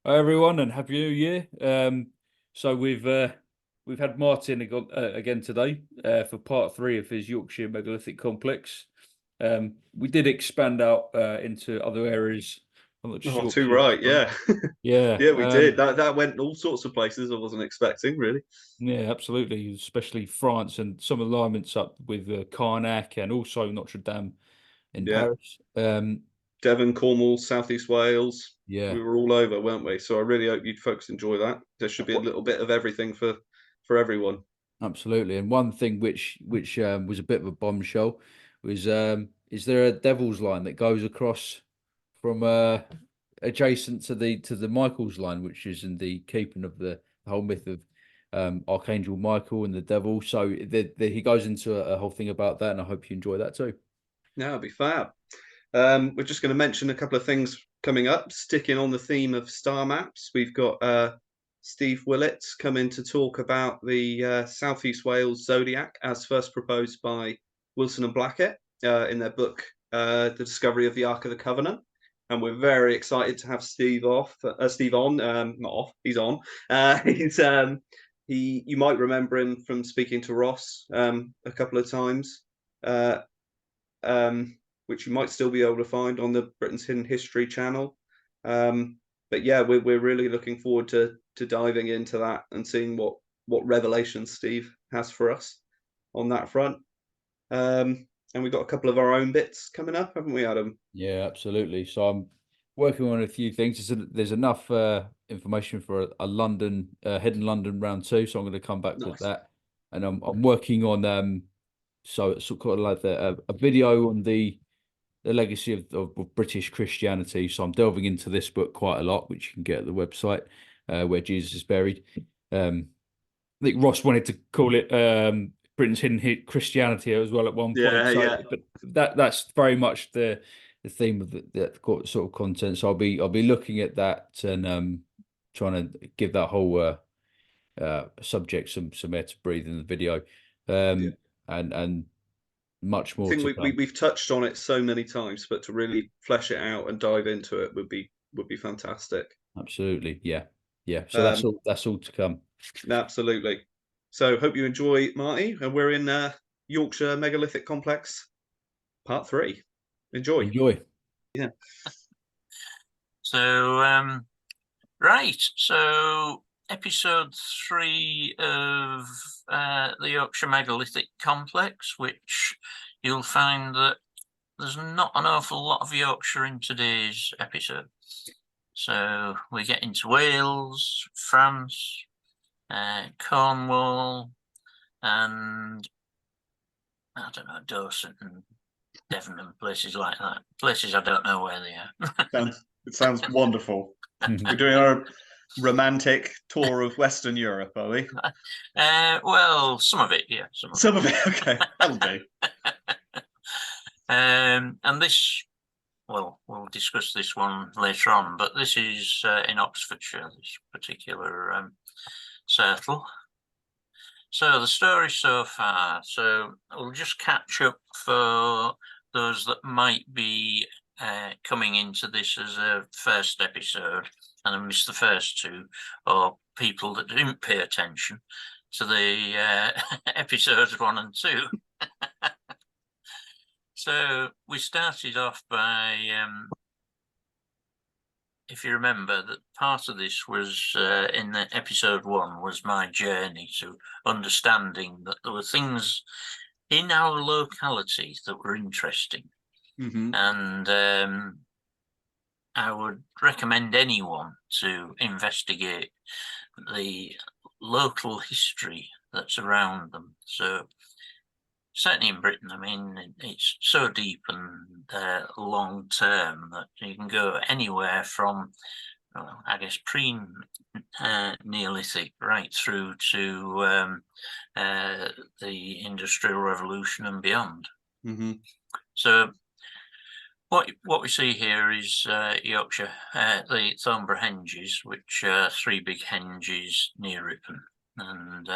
Hi everyone, and happy New Year. So we've had Martin again today for part three of his Yorkshire Megalithic complex. We did expand out into other areas. I'm not Oh, sure. too right, yeah. Yeah, Yeah, we did. That went all sorts of places I wasn't expecting, really. yeah, absolutely. Especially France and some alignments up with Carnac and also Notre Dame in Yeah. Paris. Devon, Cornwall, Southeast Wales. Yeah. We were all over, weren't we? So I really hope you folks enjoy that. There should be a little bit of everything for everyone. Absolutely. And one thing which was a bit of a bombshell was is there a devil's line that goes across from adjacent to the Michael's line, which is in the keeping of the whole myth of Archangel Michael and the devil. So he goes into a whole thing about that, and I hope you enjoy that too. Yeah, it'll be fab. We're just going to mention a couple of things coming up. Sticking on the theme of star maps, we've got Steve Willett coming to talk about the Southeast Wales Zodiac as first proposed by Wilson and Blackett in their book, The Discovery of the Ark of the Covenant. And we're very excited to have Steve on, not off, he's on. You might remember him from speaking to Ross a couple of times. Uh, which you might still be able to find on the Britain's Hidden History channel. But yeah, we're really looking forward to diving into that and seeing what revelations Steve has for us on that front. And we've got a couple of our own bits coming up, haven't we, Adam? Yeah, absolutely. So I'm working on a few things. There's enough information for a London hidden London round two, so I'm going to come back with Nice. that. And I'm working on so it's sort of like a video on the legacy of British Christianity. So I'm delving into this book quite a lot, which you can get at the website where Jesus is buried. I think Ross wanted to call it Britain's Hidden Christianity as well at one point. Yeah, So, yeah. but that's very much the theme of the sort of content. So I'll be looking at that and trying to give that whole subject some air to breathe in the video, Yeah. and much I more think to come. we've touched on it so many times, but to really flesh it out and dive into it would be fantastic. Absolutely, yeah, yeah. So Um, that's all to come. Absolutely. So hope you enjoy, Marty. And we're in Yorkshire Megalithic Complex, part three. Enjoy. Enjoy. Yeah. So, right. So, episode three of the Yorkshire Megalithic Complex, which you'll find that there's not an awful lot of Yorkshire in today's episode. So, we get into Wales, France, Cornwall, and I don't know, Dorset and Devon and places like that. Places I don't know where they are. It sounds wonderful. We're doing our romantic tour of Western Europe, are we? Well, some of it, yeah. Some of it, okay. That'll do. And this, well, we'll discuss this one later on, but this is in Oxfordshire, this particular circle. So the story so far, so we'll just catch up for those that might be coming into this as a first episode and I missed the first two, or people that didn't pay attention to the episodes 1 and 2. So we started off by, if you remember, that part of this was in the episode 1 was my journey to understanding that there were things in our locality that were interesting. Mm-hmm. And I would recommend anyone to investigate the local history that's around them. So certainly in Britain, I mean, it's so deep and long term that you can go anywhere from, I guess, pre-Neolithic right through to the Industrial Revolution and beyond. Mm-hmm. So what we see here is Yorkshire, the Thornborough henges, which are 3 big henges near Ripon, and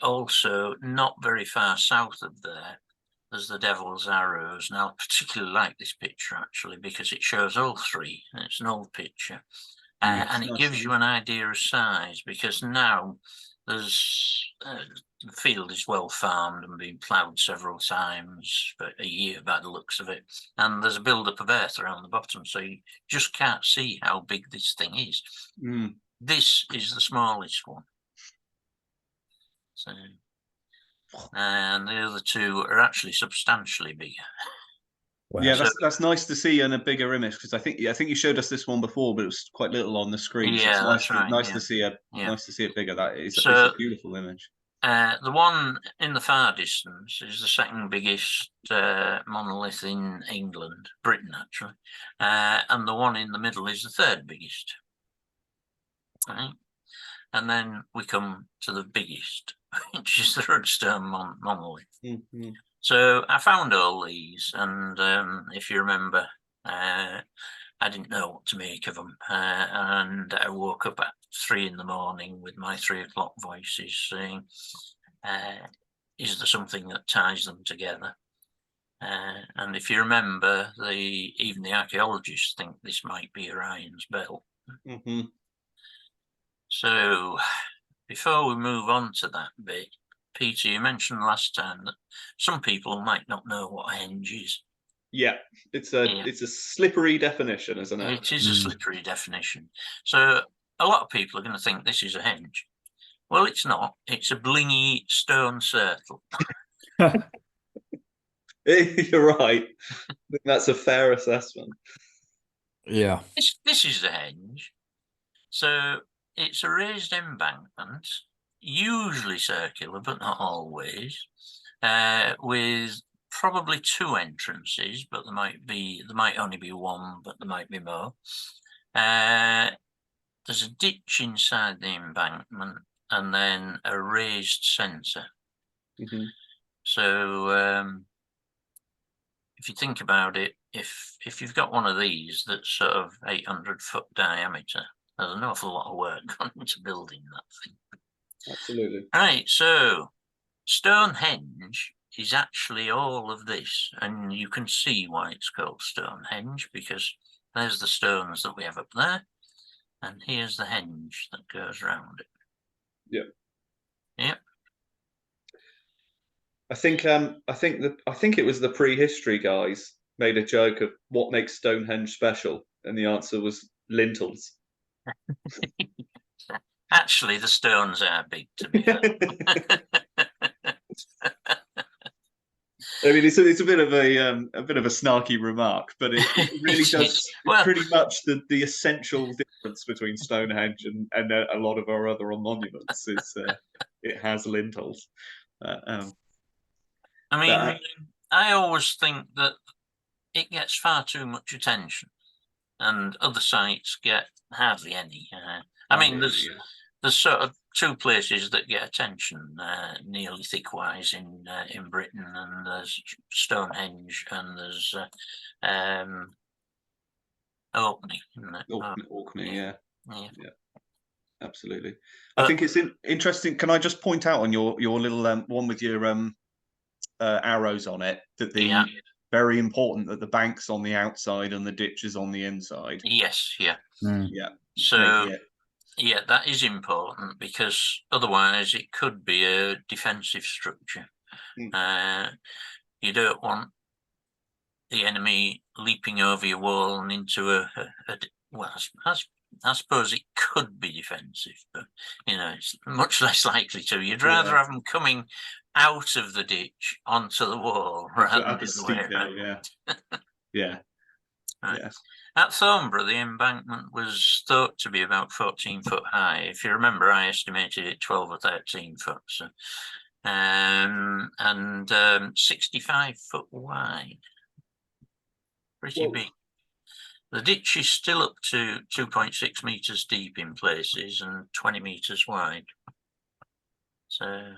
also not very far south of there there's the Devil's Arrows. Now, I particularly like this picture, actually, because it shows all three, and it's an old picture. And it gives you an idea of size, because now there's the field is well farmed and been ploughed several times for a year by the looks of it, and there's a build-up of earth around the bottom, so you just can't see how big this thing is. This is the smallest one. So, and the other two are actually substantially bigger. Wow. Yeah, that's nice to see in a bigger image, because I think you showed us this one before, but it was quite little on the screen. Yeah, so it's that's right. Nice to see it bigger. That is it's a beautiful image. The one in the far distance is the second biggest monolith in England, Britain actually, and the one in the middle is the third biggest. Right, and then we come to the biggest, which is the Rudstone monolith. So I found all these, and if you remember, I didn't know what to make of them, and I woke up at 3 in the morning with my 3 o'clock voices saying, is there something that ties them together? And if you remember, even the archaeologists think this might be Orion's belt. So before we move on to that bit, Peter, you mentioned last time that some people might not know what a henge is. Yeah, it's a slippery definition, isn't it? It is a slippery definition. So a lot of people are going to think this is a henge. Well, it's not. It's a blingy stone circle. You're right. I think that's a fair assessment. Yeah. This is the henge. So it's a raised embankment, usually circular, but not always, with probably 2 entrances, but there might only be 1, but there might be more. There's a ditch inside the embankment, and then a raised centre. So if you think about it, if you've got one of these that's sort of 800-foot diameter, there's an awful lot of work gone into building that thing. Absolutely. Right, so Stonehenge is actually all of this, and you can see why it's called Stonehenge, because there's the stones that we have up there, and here's the henge that goes around it. Yep. I think it was the prehistory guys made a joke of what makes Stonehenge special, and the answer was lintels. Actually, the stones are big, to be fair. I mean, it's a bit of a snarky remark, but it really does pretty much the essential difference between Stonehenge and a lot of our other monuments is it has lintels. I mean, I always think that it gets far too much attention, and other sites get hardly any. I mean, there's sort of 2 places that get attention Neolithic-wise in Britain, and there's Stonehenge, and there's Orkney, isn't it? Orkney, yeah. Absolutely. But I think it's interesting. Can I just point out on your little one with your arrows on it that very important that the bank's on the outside and the ditch is on the inside. Yes, yeah. Yeah. So yeah, that is important, because otherwise it could be a defensive structure. You don't want the enemy leaping over your wall and into well, I suppose it could be defensive, but it's much less likely to. You'd rather have them coming out of the ditch onto the wall rather than the way around. Yeah. Right. At Thornborough, the embankment was thought to be about 14 foot high. If you remember, I estimated it 12 or 13 foot, so, and 65 foot wide. Pretty big. The ditch is still up to 2.6 meters deep in places and 20 meters wide. So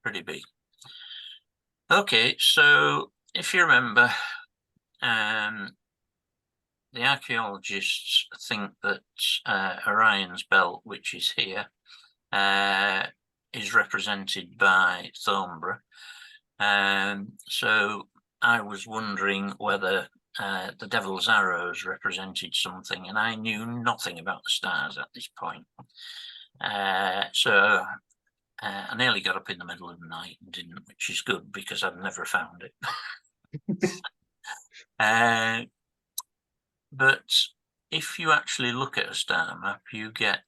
pretty big. Okay, so if you remember, the archaeologists think that Orion's belt, which is here, is represented by Thornborough. So I was wondering whether the devil's arrows represented something, and I knew nothing about the stars at this point. So I nearly got up in the middle of the night and didn't, which is good because I'd never found it. But if you actually look at a star map, you get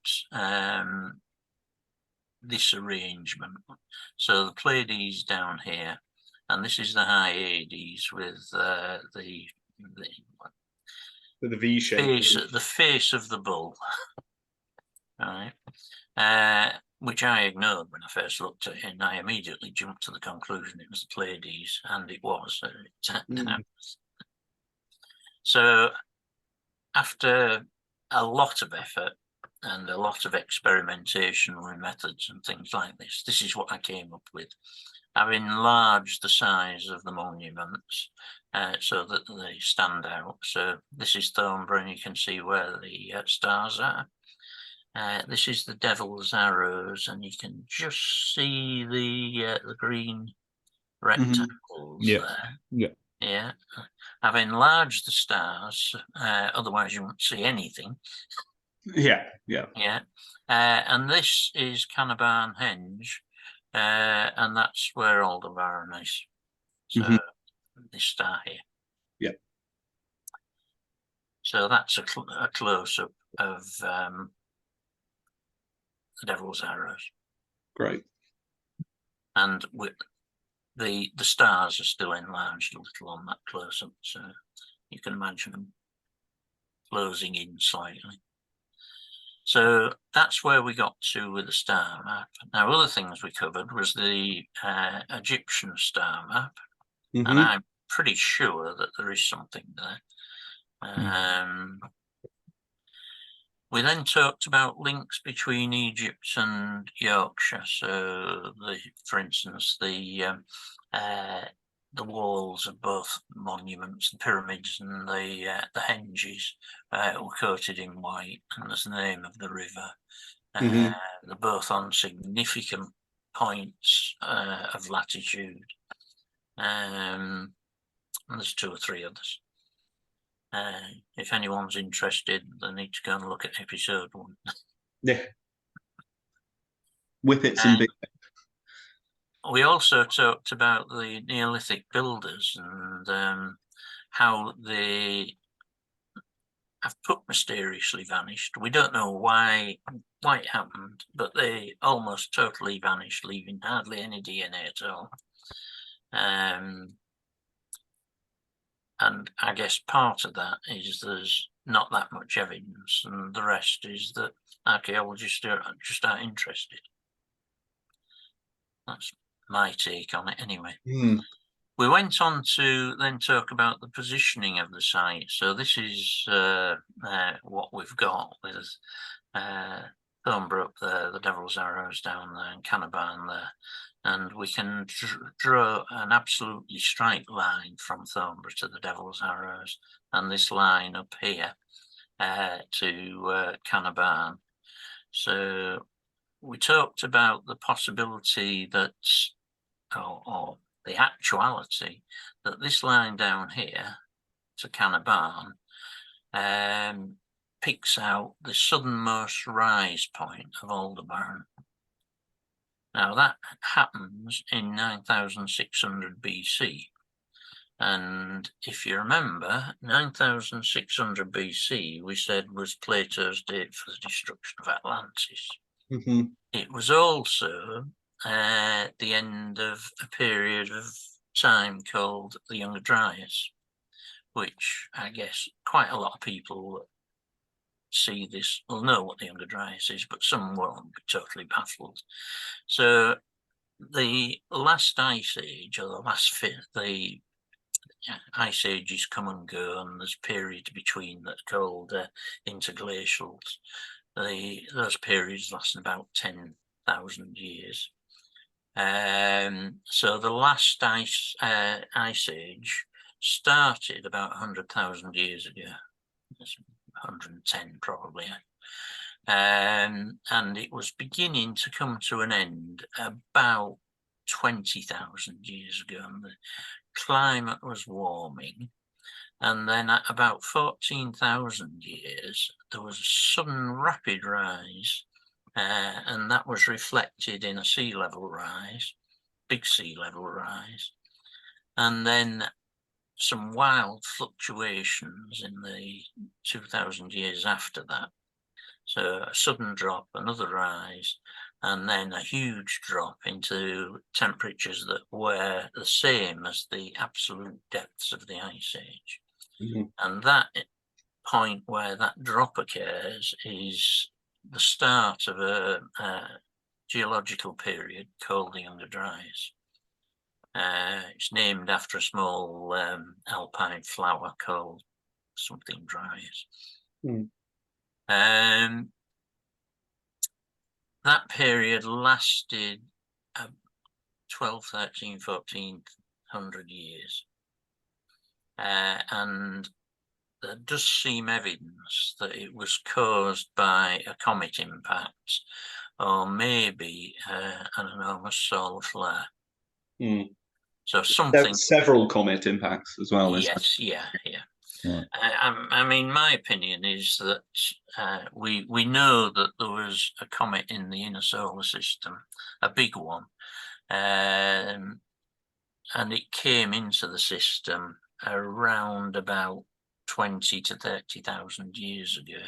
this arrangement. So the Pleiades down here, and this is the Hyades with the V shape. face of the bull, right? Which I ignored when I first looked at it, and I immediately jumped to the conclusion it was the Pleiades, and it was. So after a lot of effort and a lot of experimentation with methods and things like this, this is what I came up with. I've enlarged the size of the monuments so that they stand out. So this is Thornborough, and you can see where the stars are. This is the devil's arrows, and you can just see the green rectangles there. Yeah. I've enlarged the stars, otherwise you won't see anything. Yeah. And this is Canabarn Henge, and that's where Aldebaran is. So this star here. Yeah. So that's a close-up of the devil's arrows. Great. And with the stars are still enlarged a little on that close-up, so you can imagine them closing in slightly. So that's where we got to with the star map. Now, other things we covered was the Egyptian star map, and I'm pretty sure that there is something there. We then talked about links between Egypt and Yorkshire. So, for instance, the walls of both monuments, the pyramids and the henges, were coated in white, and there's the name of the river. They're both on significant points of latitude. And there's 2 or 3 others. If anyone's interested, they need to go and look at episode 1. Yeah. Whippets and big. We also talked about the Neolithic builders and how they have put mysteriously vanished. We don't know why it happened, but they almost totally vanished, leaving hardly any DNA at all. And I guess part of that is there's not that much evidence, and the rest is that archaeologists just aren't interested. That's my take on it anyway. We went on to then talk about the positioning of the site. So this is what we've got with Thornborough up there, the Devil's Arrows down there, and Canabarn there. And we can draw an absolutely straight line from Thornborough to the Devil's Arrows, and this line up here to Canabarn. So we talked about the possibility that, or the actuality, that this line down here to Canabarn picks out the southernmost rise point of Aldebaran. Now that happens in 9600 BC. And if you remember, 9600 BC, we said was Plato's date for the destruction of Atlantis. It was also the end of a period of time called the Younger Dryas, which I guess quite a lot of people see this will know what the Younger Dryas is, but some won't be totally baffled. So the last ice age, or the ice ages come and go, and there's periods between that are called interglacials. Those periods last about 10,000 years. So the last ice age started about 100,000 years ago. It's 110 probably. And it was beginning to come to an end about 20,000 years ago, and the climate was warming. And then at about 14,000 years, there was a sudden rapid rise, and that was reflected in a sea level rise, big sea level rise. And then some wild fluctuations in the 2,000 years after that. So a sudden drop, another rise, and then a huge drop into temperatures that were the same as the absolute depths of the Ice Age. And that point where that drop occurs is the start of a geological period called the Younger Dryas. It's named after a small alpine flower called something Dryas. That period lasted 12, 13, 1400 years. And there does seem evidence that it was caused by a comet impact, or maybe an enormous solar flare. So something. Several comet impacts as well. Yes, yeah. Right. I mean, my opinion is that we know that there was a comet in the inner solar system, a big one, and it came into the system around about 20 to 30,000 years ago,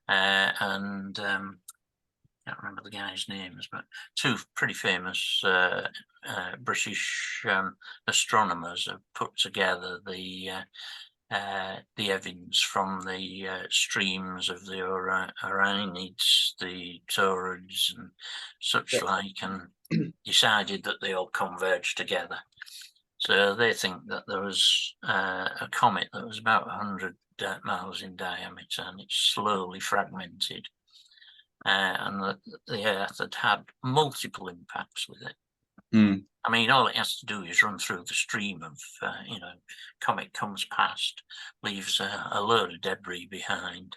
and I can't remember the guy's names, but two pretty famous British astronomers have put together the evidence from the streams of the Oranids, the Taurids, and such like, and decided that they all converged together. So they think that there was a comet that was about 100 miles in diameter, and it's slowly fragmented, and that the Earth had multiple impacts with it. I mean, all it has to do is run through the stream of, comet comes past, leaves a load of debris behind.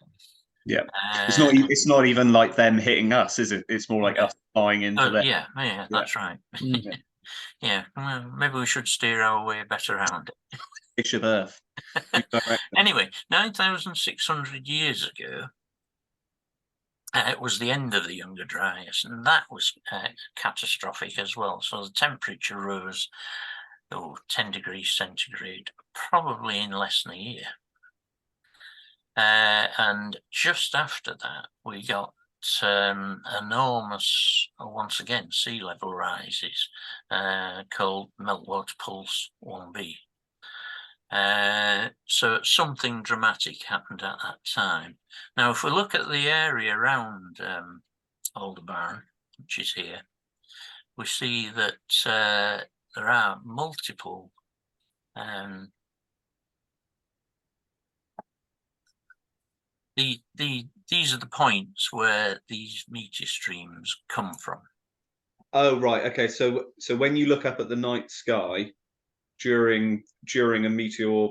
Yeah, it's not even like them hitting us, is it? It's more like us flying into them. Yeah, that's right. Yeah, well, maybe we should steer our way better around it. Fish of Earth. Anyway, 9,600 years ago, it was the end of the Younger Dryas, and that was catastrophic as well. So the temperature rose 10 degrees centigrade, probably in less than a year. And just after that, we got enormous, once again, sea level rises called Meltwater Pulse 1b. So something dramatic happened at that time. Now, if we look at the area around Aldebaran, which is here, we see that there are multiple these are the points where these meteor streams come from. Oh, right. Okay. So when you look up at the night sky during a meteor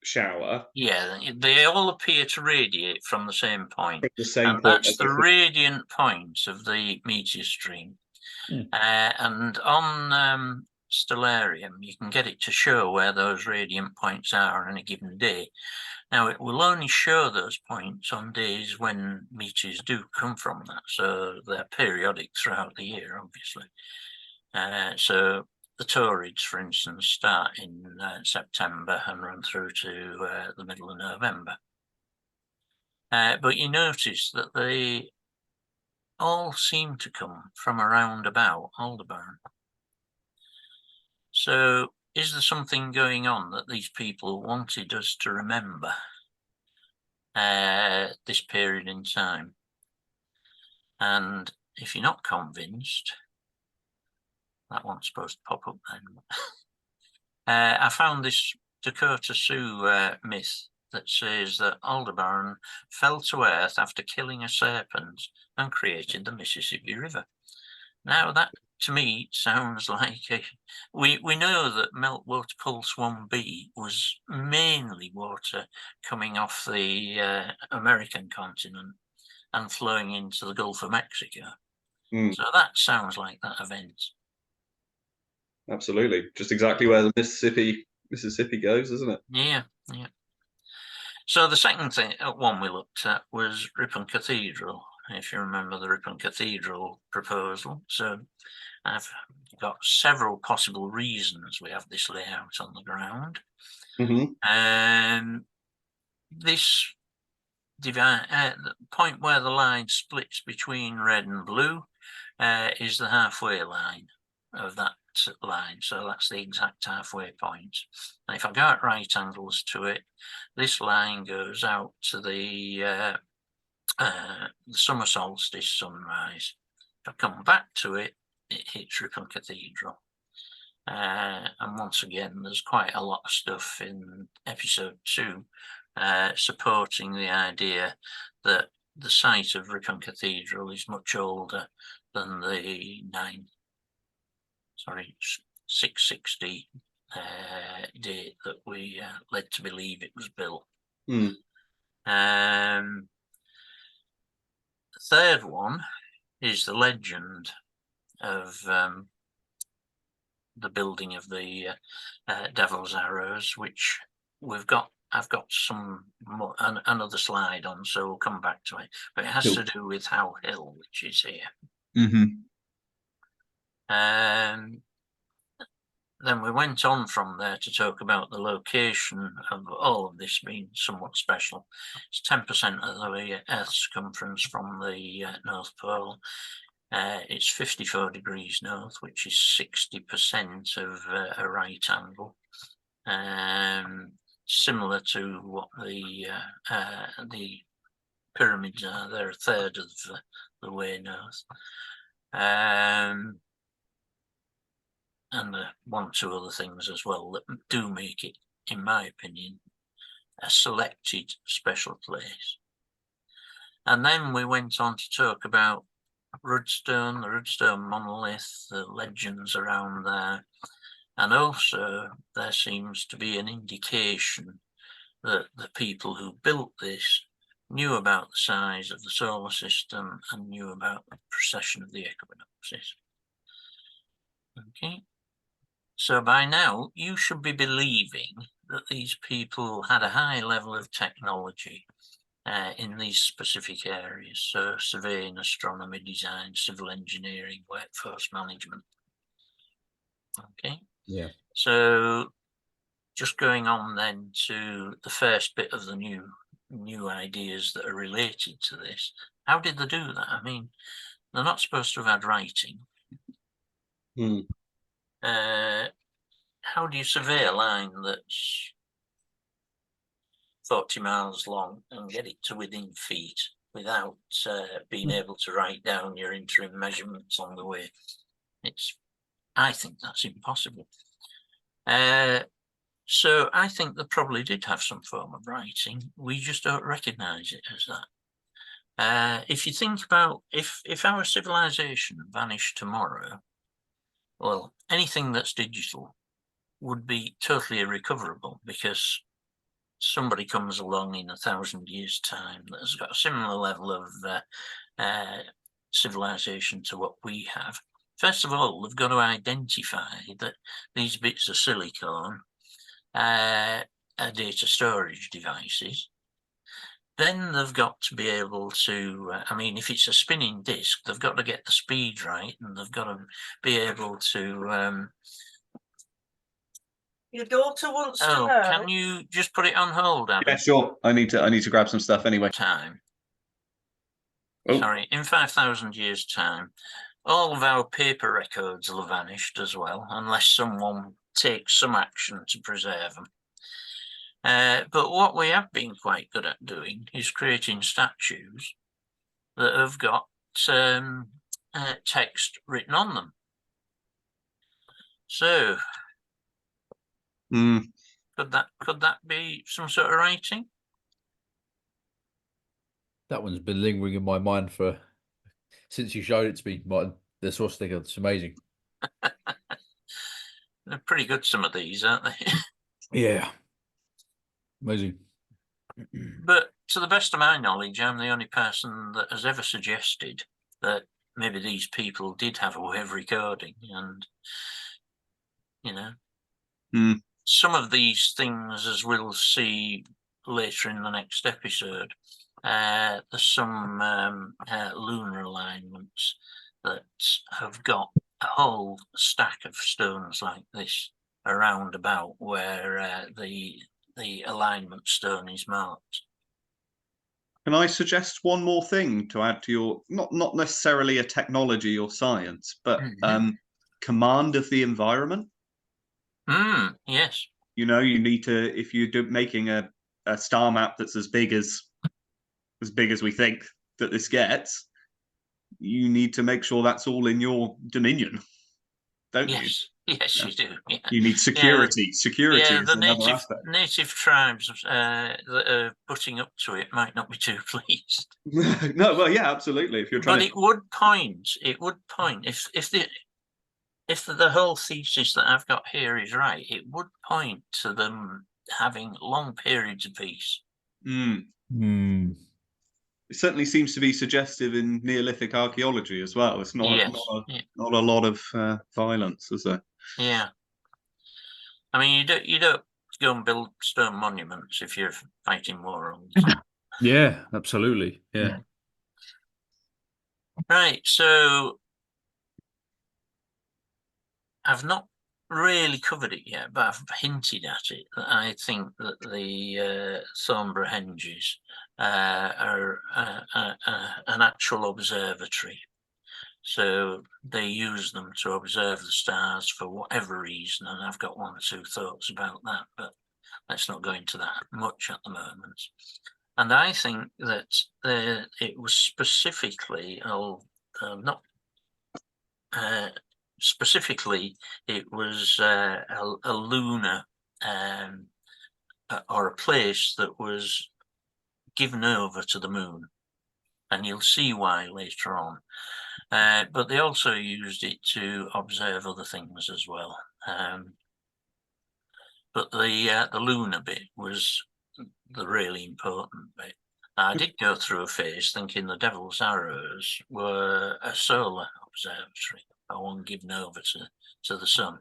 shower, they all appear to radiate from the same point. From the same point. That's the radiant point of the meteor stream. And on Stellarium, you can get it to show where those radiant points are on a given day. Now, it will only show those points on days when meteors do come from that, so they're periodic throughout the year, obviously. So the Taurids, for instance, start in September and run through to the middle of November. But you notice that they all seem to come from around about Aldebaran. So is there something going on that these people wanted us to remember this period in time? And if you're not convinced, that one's supposed to pop up then. I found this Dakota Sioux myth that says that Aldebaran fell to earth after killing a serpent and created the Mississippi River. Now that, to me, sounds like we know that Meltwater Pulse 1b was mainly water coming off the American continent and flowing into the Gulf of Mexico. So that sounds like that event. Absolutely. Just exactly where the Mississippi goes, isn't it? Yeah, yeah. So the second one we looked at was Ripon Cathedral, if you remember the Ripon Cathedral proposal. So I've got several possible reasons we have this layout on the ground. This the point where the line splits between red and blue is the halfway line of that line, so that's the exact halfway point. And if I go at right angles to it, this line goes out to the summer solstice sunrise. If I come back to it, it hits Ripon Cathedral. And once again, there's quite a lot of stuff in episode 2 supporting the idea that the site of Ripon Cathedral is much older than the 660 date that we led to believe it was built. The third one is the legend of the building of the Devil's Arrows, which I've got some more, another slide on, so we'll come back to it. But it has to do with Howe Hill, which is here. Then we went on from there to talk about the location of all of this being somewhat special. It's 10% of the Earth's circumference from the North Pole. It's 54 degrees north, which is 60% of a right angle. Similar to what the pyramids are, they're a third of the way north. And one or two other things as well that do make it, in my opinion, a selected special place. And then we went on to talk about Rudstone, the Rudstone monolith, the legends around there. And also there seems to be an indication that the people who built this knew about the size of the solar system and knew about the precession of the equinoxes. Okay. So by now, you should be believing that these people had a high level of technology in these specific areas. So surveying, astronomy, design, civil engineering, workforce management. Okay. Yeah. So just going on then to the first bit of the new ideas that are related to this. How did they do that? I mean, they're not supposed to have had writing. How do you survey a line that's 40 miles long and get it to within feet without being able to write down your interim measurements on the way? I think that's impossible. So I think they probably did have some form of writing. We just don't recognise it as that. If you think about if our civilization vanished tomorrow, well, anything that's digital would be totally irrecoverable because somebody comes along in 1,000 years' time that has got a similar level of civilization to what we have. First of all, they've got to identify that these bits of silicon are data storage devices. Then they've got to be able to, I mean, if it's a spinning disc, they've got to get the speed right, and they've got to be able to... Your daughter wants to know. Can you just put it on hold, Adam? Yeah, sure. I need to grab some stuff anyway. Time. Oh. Sorry, in 5,000 years' time, all of our paper records will have vanished as well, unless someone takes some action to preserve them. But what we have been quite good at doing is creating statues that have got text written on them. So, could that be some sort of writing? That one's been lingering in my mind since you showed it to me, Martin. The swastika, it's amazing. They're pretty good, some of these, aren't they? Yeah. Amazing. But to the best of my knowledge, I'm the only person that has ever suggested that maybe these people did have a way of recording, and you know. Mm. Some of these things, as we'll see later in the next episode, there's some lunar alignments that have got a whole stack of stones like this around about where the alignment stone is marked. Can I suggest one more thing to add to your, not necessarily a technology or science, but command of the environment? Yes. You know, you need to, if you're making a star map that's as big as we think that this gets, you need to make sure that's all in your dominion, don't you? Yes, Yeah. you do. Yeah. You need security. Security is the another aspect. native tribes that are putting up to it might not be too pleased. No, well, yeah, absolutely. If you're trying But it would point if the whole thesis that I've got here is right, it would point to them having long periods of peace. It certainly seems to be suggestive in Neolithic archaeology as well. It's not a lot of violence, is there? Yeah. I mean, you don't go and build stone monuments if you're fighting war all the time. Yeah, absolutely. Yeah. Right, so I've not really covered it yet, but I've hinted at it. That I think that the Thornborough henges are an actual observatory. So they use them to observe the stars for whatever reason, and I've got one or two thoughts about that, but let's not go into that much at the moment. And I think that it was specifically, specifically, it was a lunar or a place that was given over to the moon, and you'll see why later on. But they also used it to observe other things as well. But the lunar bit was the really important bit. I did go through a phase thinking the Devil's Arrows were a solar observatory, one given over to the sun.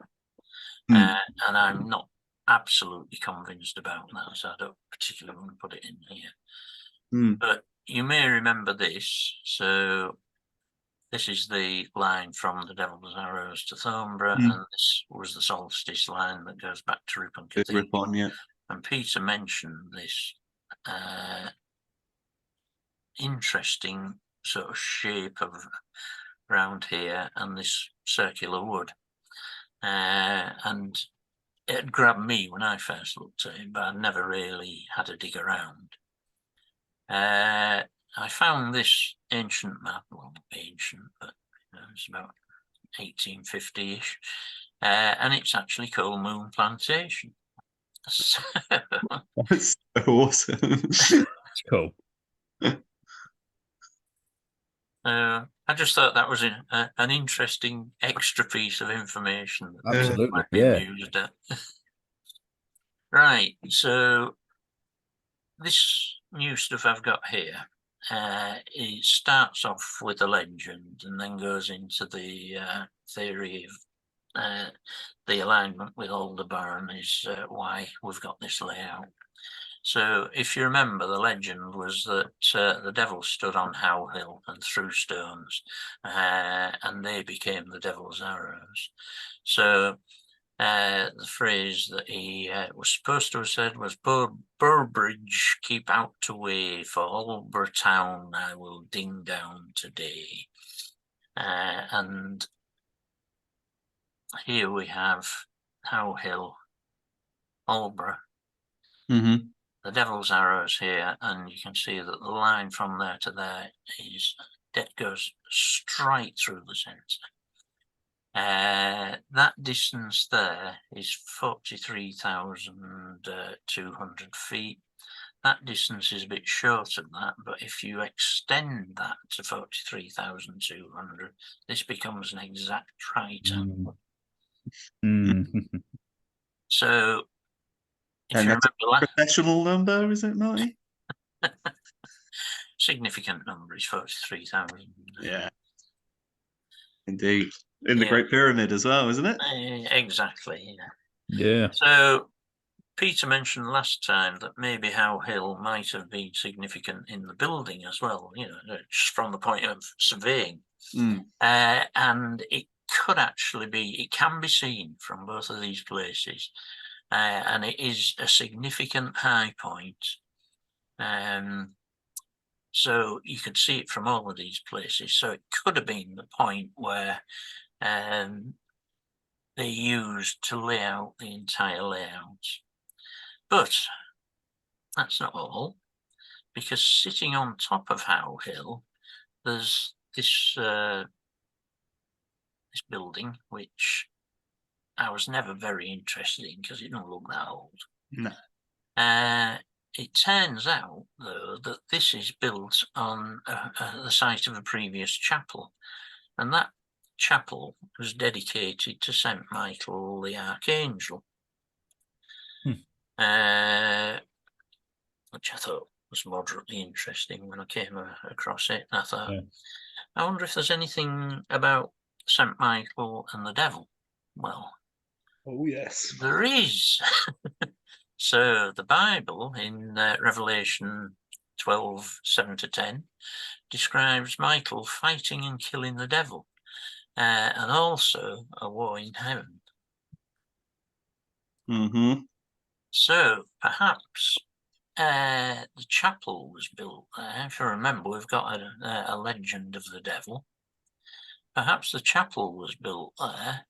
And I'm not absolutely convinced about that, so I don't particularly want to put it in here. But you may remember this. So this is the line from the Devil's Arrows to Thornborough, and this was the solstice line that goes back to Ripon Cathedral. Yeah. And Peter mentioned this interesting sort of shape of around here and this circular wood. And it had grabbed me when I first looked at it, but I'd never really had a dig around. I found this ancient map, well, not ancient, but it's about 1850-ish, and it's actually called Moon Plantation. So, that's so awesome. It's cool. I just thought that was an interesting extra piece of information. That Absolutely, might be yeah. used at. Right, so this new stuff I've got here, it starts off with a legend and then goes into the theory of the alignment with Aldebaran is why we've got this layout. So if you remember, the legend was that the devil stood on How Hill and threw stones, and they became the Devil's Arrows. So the phrase that he was supposed to have said was, Burbridge, keep out to way, for Aldeburgh town I will ding down today. And here we have How Hill, Aldeburgh, the Devil's Arrows here, and you can see that the line from there to there goes straight through the centre. That distance there is 43,200 feet. That distance is a bit short of that, but if you extend that to 43,200, this becomes an exact right angle. So, if you remember that professional number, is it, Marty? Significant number is 43,000. Yeah, indeed. in the Yeah. Great Pyramid as well, isn't it? Exactly. Yeah. Yeah. So Peter mentioned last time that maybe How Hill might have been significant in the building as well, just from the point of surveying. And it could actually be, it can be seen from both of these places. And it is a significant high point. So you could see it from all of these places. So it could have been the point where they used to lay out the entire layout. But that's not all, because sitting on top of How Hill, there's this this building which I was never very interested in because it don't look that old. No. It turns out, though, that this is built on the site of a previous chapel, and that chapel was dedicated to St. Michael the Archangel, which I thought was moderately interesting when I came across it. And I thought, I wonder if there's anything about St. Michael and the devil. Well, oh yes, there is. So the Bible in Revelation 12:7-10 describes Michael fighting and killing the devil, and also a war in heaven. So perhaps the chapel was built there. If you remember, we've got a legend of the devil. Perhaps the chapel was built there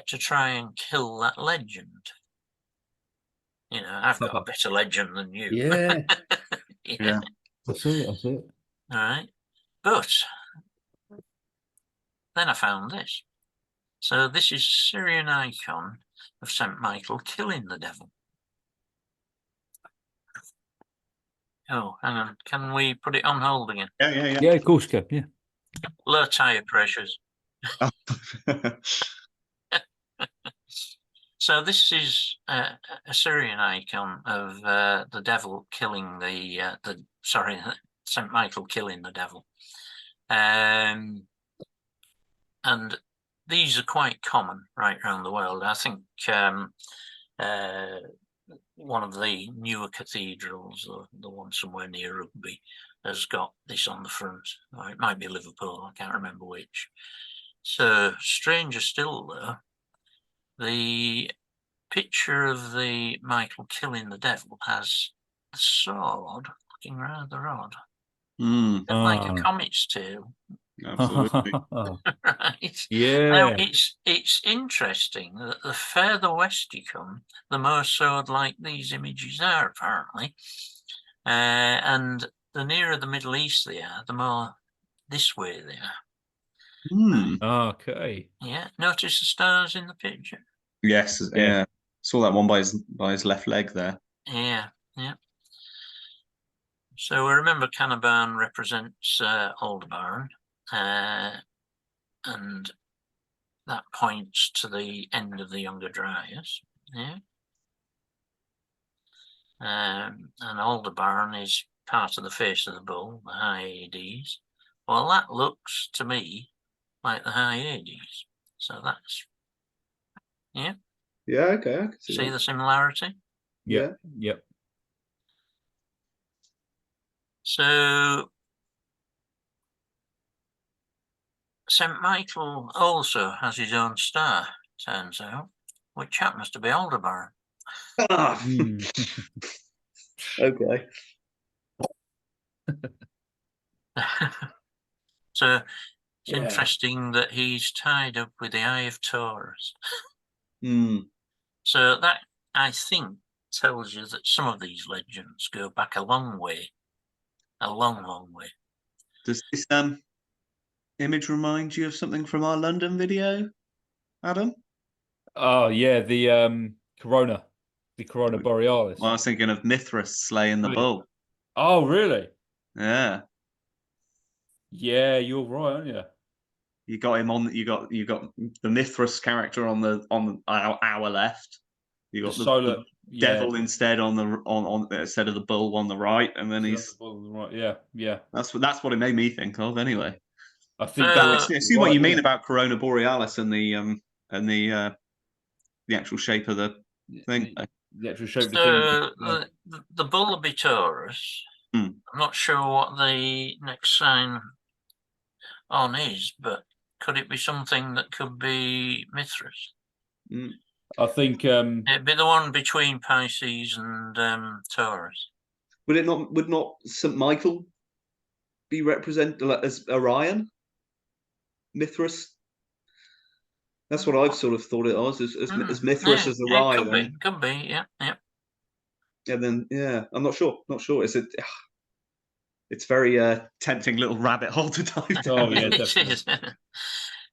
to try and kill that legend. I've got a better legend than you. Yeah. Yeah. That's it. That's it. All right. But then I found this. So this is Syrian icon of St. Michael killing the devil. Oh, hang on. Can we put it on hold again? Yeah. Yeah, of course, Kev. Yeah. Low tire pressures. So this is a Syrian icon of the devil killing St. Michael killing the devil. And these are quite common right around the world. I think one of the newer cathedrals, or the one somewhere near Rugby, has got this on the front. Or it might be Liverpool, I can't remember which. So, stranger still, though, the picture of the Michael killing the devil has the sword looking rather odd. Like a comet's tail. Absolutely. Right. Yeah. Now it's interesting that the further west you come, the more sword-like these images are, apparently. And the nearer the Middle East they are, the more this way they are. Okay. Yeah. Notice the stars in the picture. Yes. Yeah. Saw that one by his left leg there. Yeah. So we remember Canabarn represents Aldebaran, and that points to the end of the Younger Dryas. Yeah. And Aldebaran is part of the face of the bull, the high Hades. Well, that looks to me like the high Hades. So that's, yeah. Yeah, okay. I can See the similarity? Yeah. Yep. So St. Michael also has his own star, turns out, which happens to be Aldebaran. Okay. So it's interesting that he's tied up with the Eye of Taurus. So that, I think, tells you that some of these legends go back a long way. A long, long way. Does this image remind you of something from our London video, Adam? Oh yeah, the Corona Borealis. Well, I was thinking of Mithras slaying the bull. Oh really? Yeah. Yeah, you're right, aren't you? You got him on. You got the Mithras character on our left. You got the devil instead on instead of the bull on the right, and then he's right. Yeah. that's what it made me think of anyway. I think Uh, you're I see what right, you mean yeah. about Corona Borealis and the actual shape of the thing. The actual shape of the So thing. the bull will be Taurus. Hmm. I'm not sure what the next sign on is, but could it be something that could be Mithras? I think It'd be the one between Pisces and Taurus. Would not St. Michael be represented as Orion? Mithras? That's what I've sort of thought it was, as Mithras Yeah, as it could Orion. be, yeah. And then I'm not sure. It's very tempting little rabbit hole to dive down. Oh yeah, It definitely. is.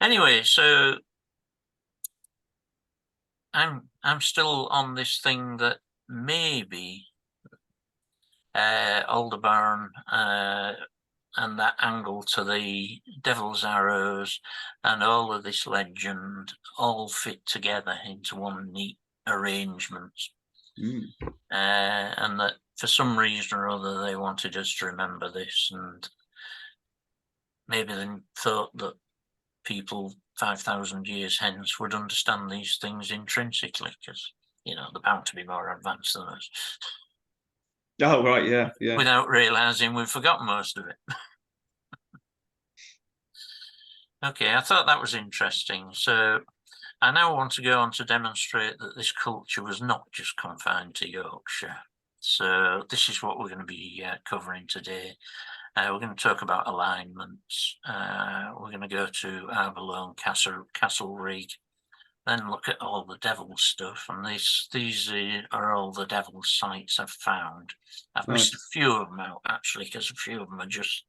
Anyway, so I'm still on this thing that maybe Aldebaran and that angle to the Devil's Arrows and all of this legend all fit together into one neat arrangement. And that for some reason or other they wanted us to remember this, and maybe they thought that people 5,000 years hence would understand these things intrinsically, because they're bound to be more advanced than us. Oh right, yeah. Without realizing we've forgotten most of it. Okay, I thought that was interesting. So I now want to go on to demonstrate that this culture was not just confined to Yorkshire. So this is what we're going to be covering today. We're going to talk about alignments. We're going to go to Arbalone Castle Rig, then look at all the devil stuff. And these are all the devil sites I've found. I've missed a few of them out, actually, because a few of them are just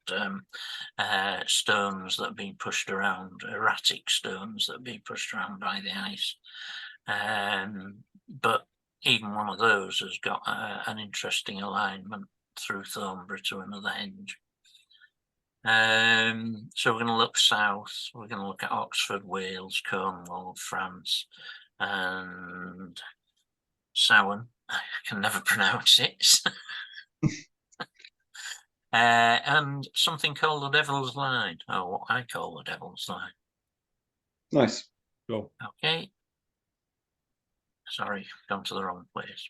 stones that have been pushed around, erratic stones that have been pushed around by the ice. But even one of those has got an interesting alignment through Thornborough to another henge. So we're going to look south. We're going to look at Oxford, Wales, Cornwall, France, and Samhain. I can never pronounce it. And something called the Devil's Line, or what I call the Devil's Line. Nice. Cool. Okay. Sorry, gone to the wrong place.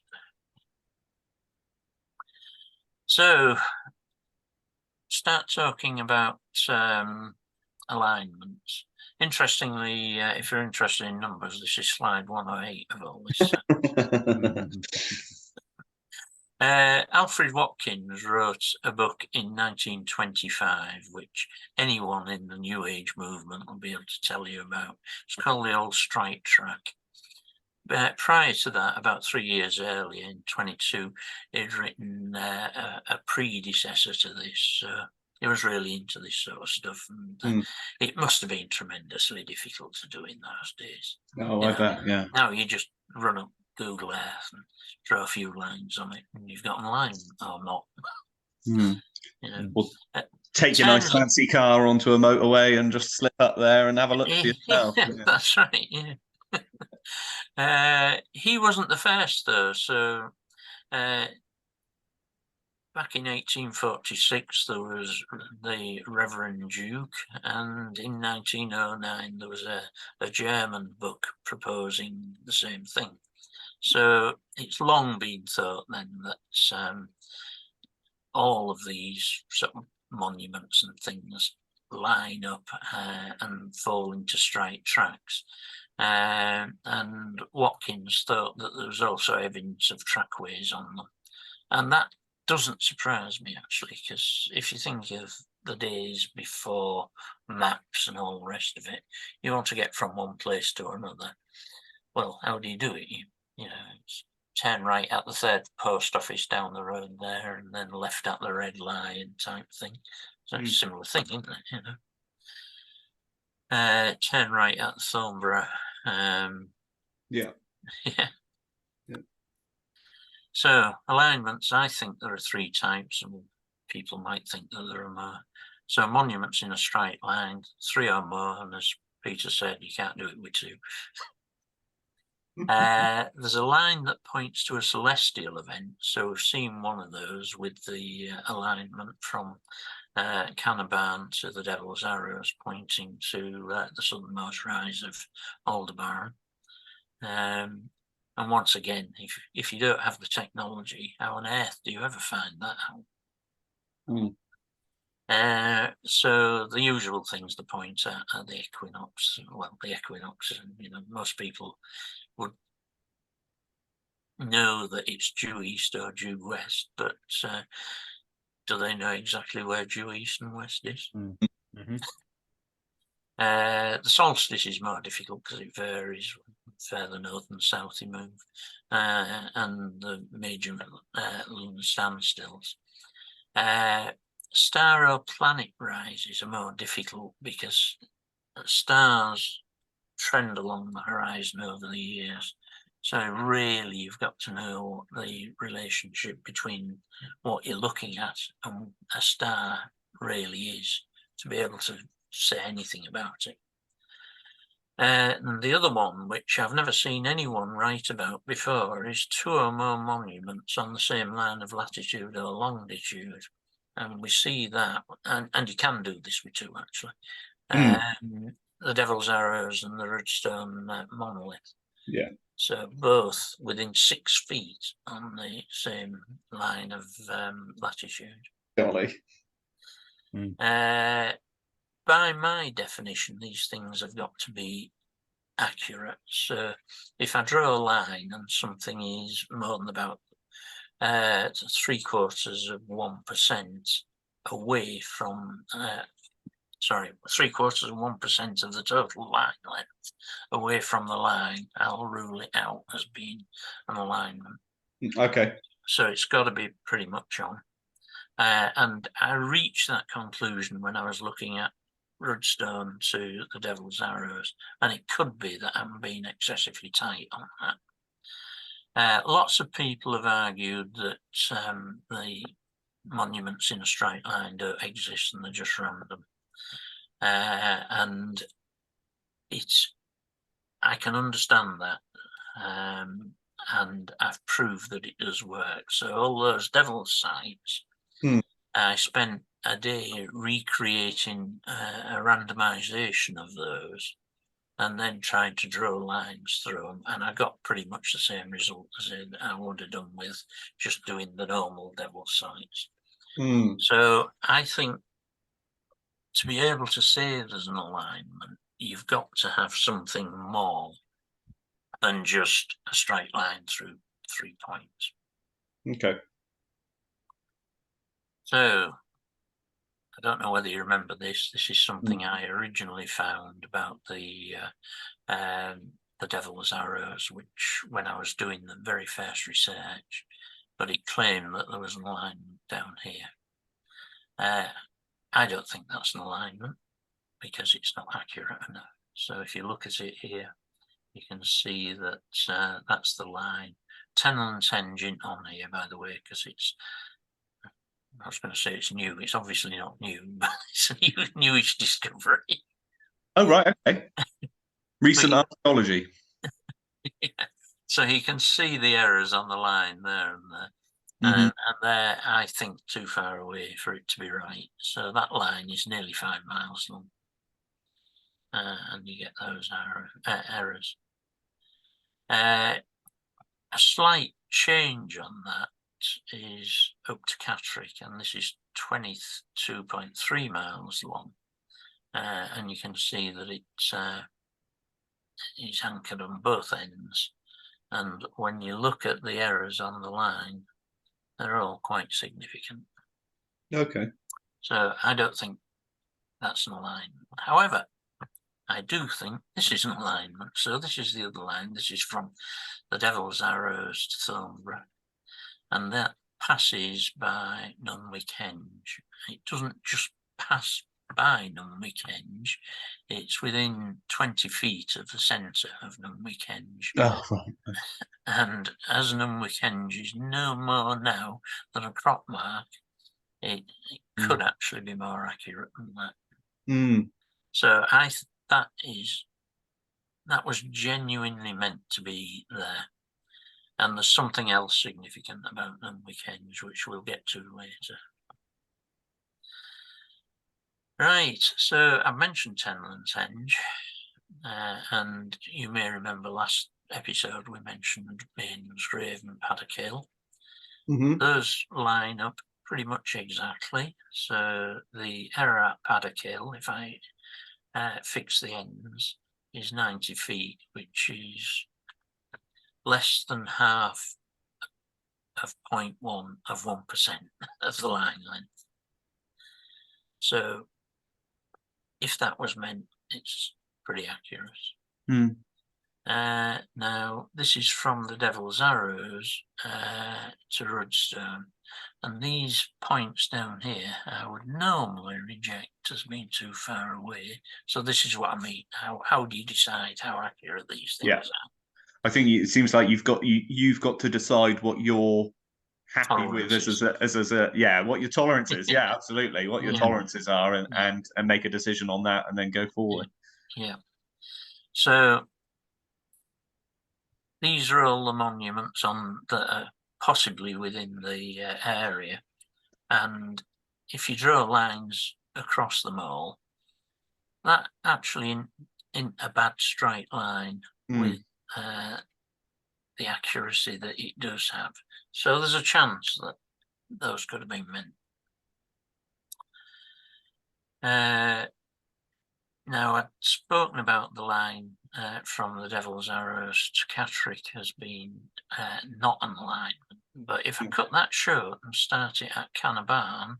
So, start talking about alignments. Interestingly, if you're interested in numbers, this is slide 108 of all this. Alfred Watkins wrote a book in 1925, which anyone in the New Age movement will be able to tell you about. It's called The Old Strike Track. Prior to that, about 3 years earlier, in 22, he'd written a predecessor to this. He was really into this sort of stuff, and it must have been tremendously difficult to do in those days. Oh, I bet, yeah. Now you just run up Google Earth and draw a few lines on it, and you've got an alignment or not. Well, take your nice fancy car onto a motorway and just slip up there and have a look for yourself. That's right, yeah. He wasn't the first, though. So back in 1846, there was the Reverend Duke, and in 1909, there was a German book proposing the same thing. So it's long been thought then that all of these sort of monuments and things line up and fall into straight tracks. And Watkins thought that there was also evidence of trackways on them. And that doesn't surprise me, actually, because if you think of the days before maps and all the rest of it, you want to get from one place to another. Well, how do you do it? It's turn right at the third post office down the road there, and then left at the Red Lion type thing. So it's a similar thing, isn't it? Turn right at Thornborough. Yeah. So alignments, I think there are 3 types, and people might think that there are more. So monuments in a straight line, 3 or more, and as Peter said, you can't do it with 2. There's a line that points to a celestial event, so we've seen one of those with the alignment from Carnac to the Devil's Arrows, pointing to the southernmost rise of Aldebaran. And once again, if you don't have the technology, how on earth do you ever find that out? So the usual things to point at are the equinox. Well, the equinox, most people would know that it's due east or due west, but do they know exactly where due east and west is? The solstice is more difficult because it varies further north and south you move, and the major lunar standstills. Star or planet rises are more difficult because stars trend along the horizon over the years. So really, you've got to know the relationship between what you're looking at and a star really is to be able to say anything about it. And the other one, which I've never seen anyone write about before, is 2 or more monuments on the same line of latitude or longitude. And we see that, and you can do this with 2 actually. The Devil's Arrows and the Rudstone monolith. Yeah. So both within 6 feet on the same line of latitude. Golly. By my definition, these things have got to be accurate. So if I draw a line and something is more than about 0.75% away from, 0.75% of the total line length away from the line, I'll rule it out as being an alignment. Okay. So it's got to be pretty much on. And I reached that conclusion when I was looking at Rudstone to the Devil's Arrows, and it could be that I'm being excessively tight on that. Lots of people have argued that the monuments in a straight line don't exist and they're just random. And I can understand that, and I've proved that it does work. So all those devil's sites, I spent a day recreating a randomization of those, and then tried to draw lines through them, and I got pretty much the same result as I would have done with just doing the normal devil's sites. So I think to be able to say there's an alignment, you've got to have something more than just a straight line through 3 points. Okay. So I don't know whether you remember this. This is something I originally found about the Devil's Arrows, which when I was doing the very first research, but it claimed that there was an alignment down here. I don't think that's an alignment because it's not accurate enough. So if you look at it here, you can see that that's the line. Tennant's henge on here, by the way, because it's, I was going to say it's new. It's obviously not new, but it's a newish discovery. Oh, right. Okay. Recent archaeology. Yeah. So you can see the errors on the line there and there. And they're, I think, too far away for it to be right. So that line is nearly 5 miles long. And you get those errors. A slight change on that is up to Catterick, and this is 22.3 miles long. And you can see that it's anchored on both ends. And when you look at the errors on the line, they're all quite significant. Okay. So I don't think that's an alignment. However, I do think this is an alignment. So this is the other line. This is from the Devil's Arrows to Thornborough. And that passes by Nunwick Henge. It doesn't just pass by Nunwick Henge. It's within 20 feet of the centre of Nunwick Henge. Oh, right. And as Nunwick Henge is no more now than a crop mark, it could actually be more accurate than that. So that is that was genuinely meant to be there. And there's something else significant about them weekends, which we'll get to later. Right, so I mentioned Tenland's Henge, and you may remember last episode we mentioned Bain's Grave and Paddock Hill. Mhm. Those line up pretty much exactly. So the error at Paddock Hill, if I fix the ends, is 90 feet, which is less than half of 0.1 of 1% of the line length. So if that was meant, it's pretty accurate. Hmm. Now, this is from the Devil's Arrows to Rudstone, and these points down here I would normally reject as being too far away. So this is what I mean. How do you decide how accurate these things Yeah. are? I think it seems like you've got to decide what you're happy with Tolerances. as a yeah, what your tolerance is. Yeah, absolutely. What your Yeah. tolerances are, and, Yeah. and make a decision on that, and then go forward. Yeah. So these are all the monuments that are possibly within the area, and if you draw lines across them all, that actually in a bad straight line with the accuracy that it does have. So there's a chance that those could have been meant. Now, I'd spoken about the line from the Devil's Arrows to Catterick as being not an alignment, but if I cut that short and start it at Canabarn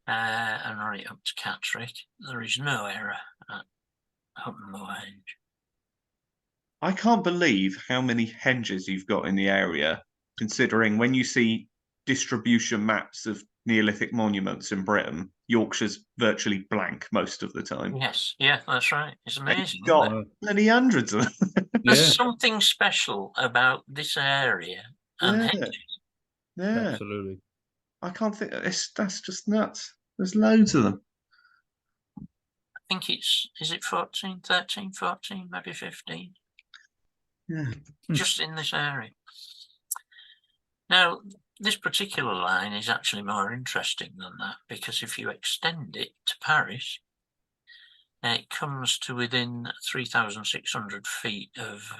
and run it up to Catterick, there is no error at Huttonmore Henge. I can't believe how many henges you've got in the area, considering when you see distribution maps of Neolithic monuments in Britain, Yorkshire's virtually blank most of the time. Yes, yeah, that's right. It's And amazing. you've got Wow. many hundreds of them. There's Yeah, something special about this area and Yeah. henges. Yeah, absolutely. I can't think. That's just nuts. There's loads of them. I think is it 14, 13, 14, maybe 15? Yeah. Just in this area. Now, this particular line is actually more interesting than that, because if you extend it to Paris, it comes to within 3,600 feet of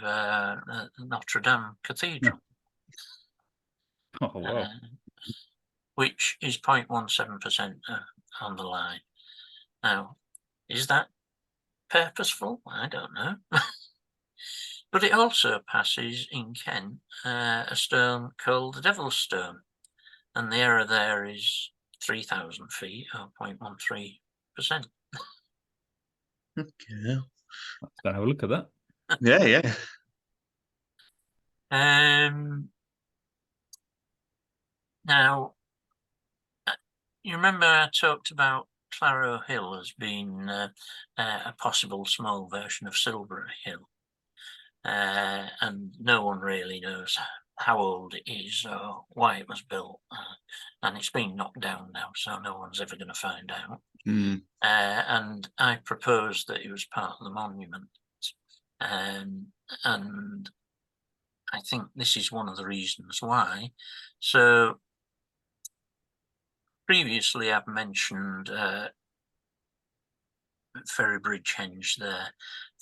Notre Dame Cathedral, Oh wow. which is 0.17% on the line. Now, is that purposeful? I don't know. But it also passes in Kent a stone called the Devil's Stone, and the error there is 3,000 feet or 0.13%. Okay. Let's go and have a look at that. Yeah. Now, you remember I talked about Claro Hill as being a possible small version of Silbury Hill, and no one really knows how old it is or why it was built, and it's been knocked down now, so no one's ever going to find out. And I proposed that it was part of the monument, and I think this is one of the reasons why. So previously I've mentioned Ferrybridge Henge there.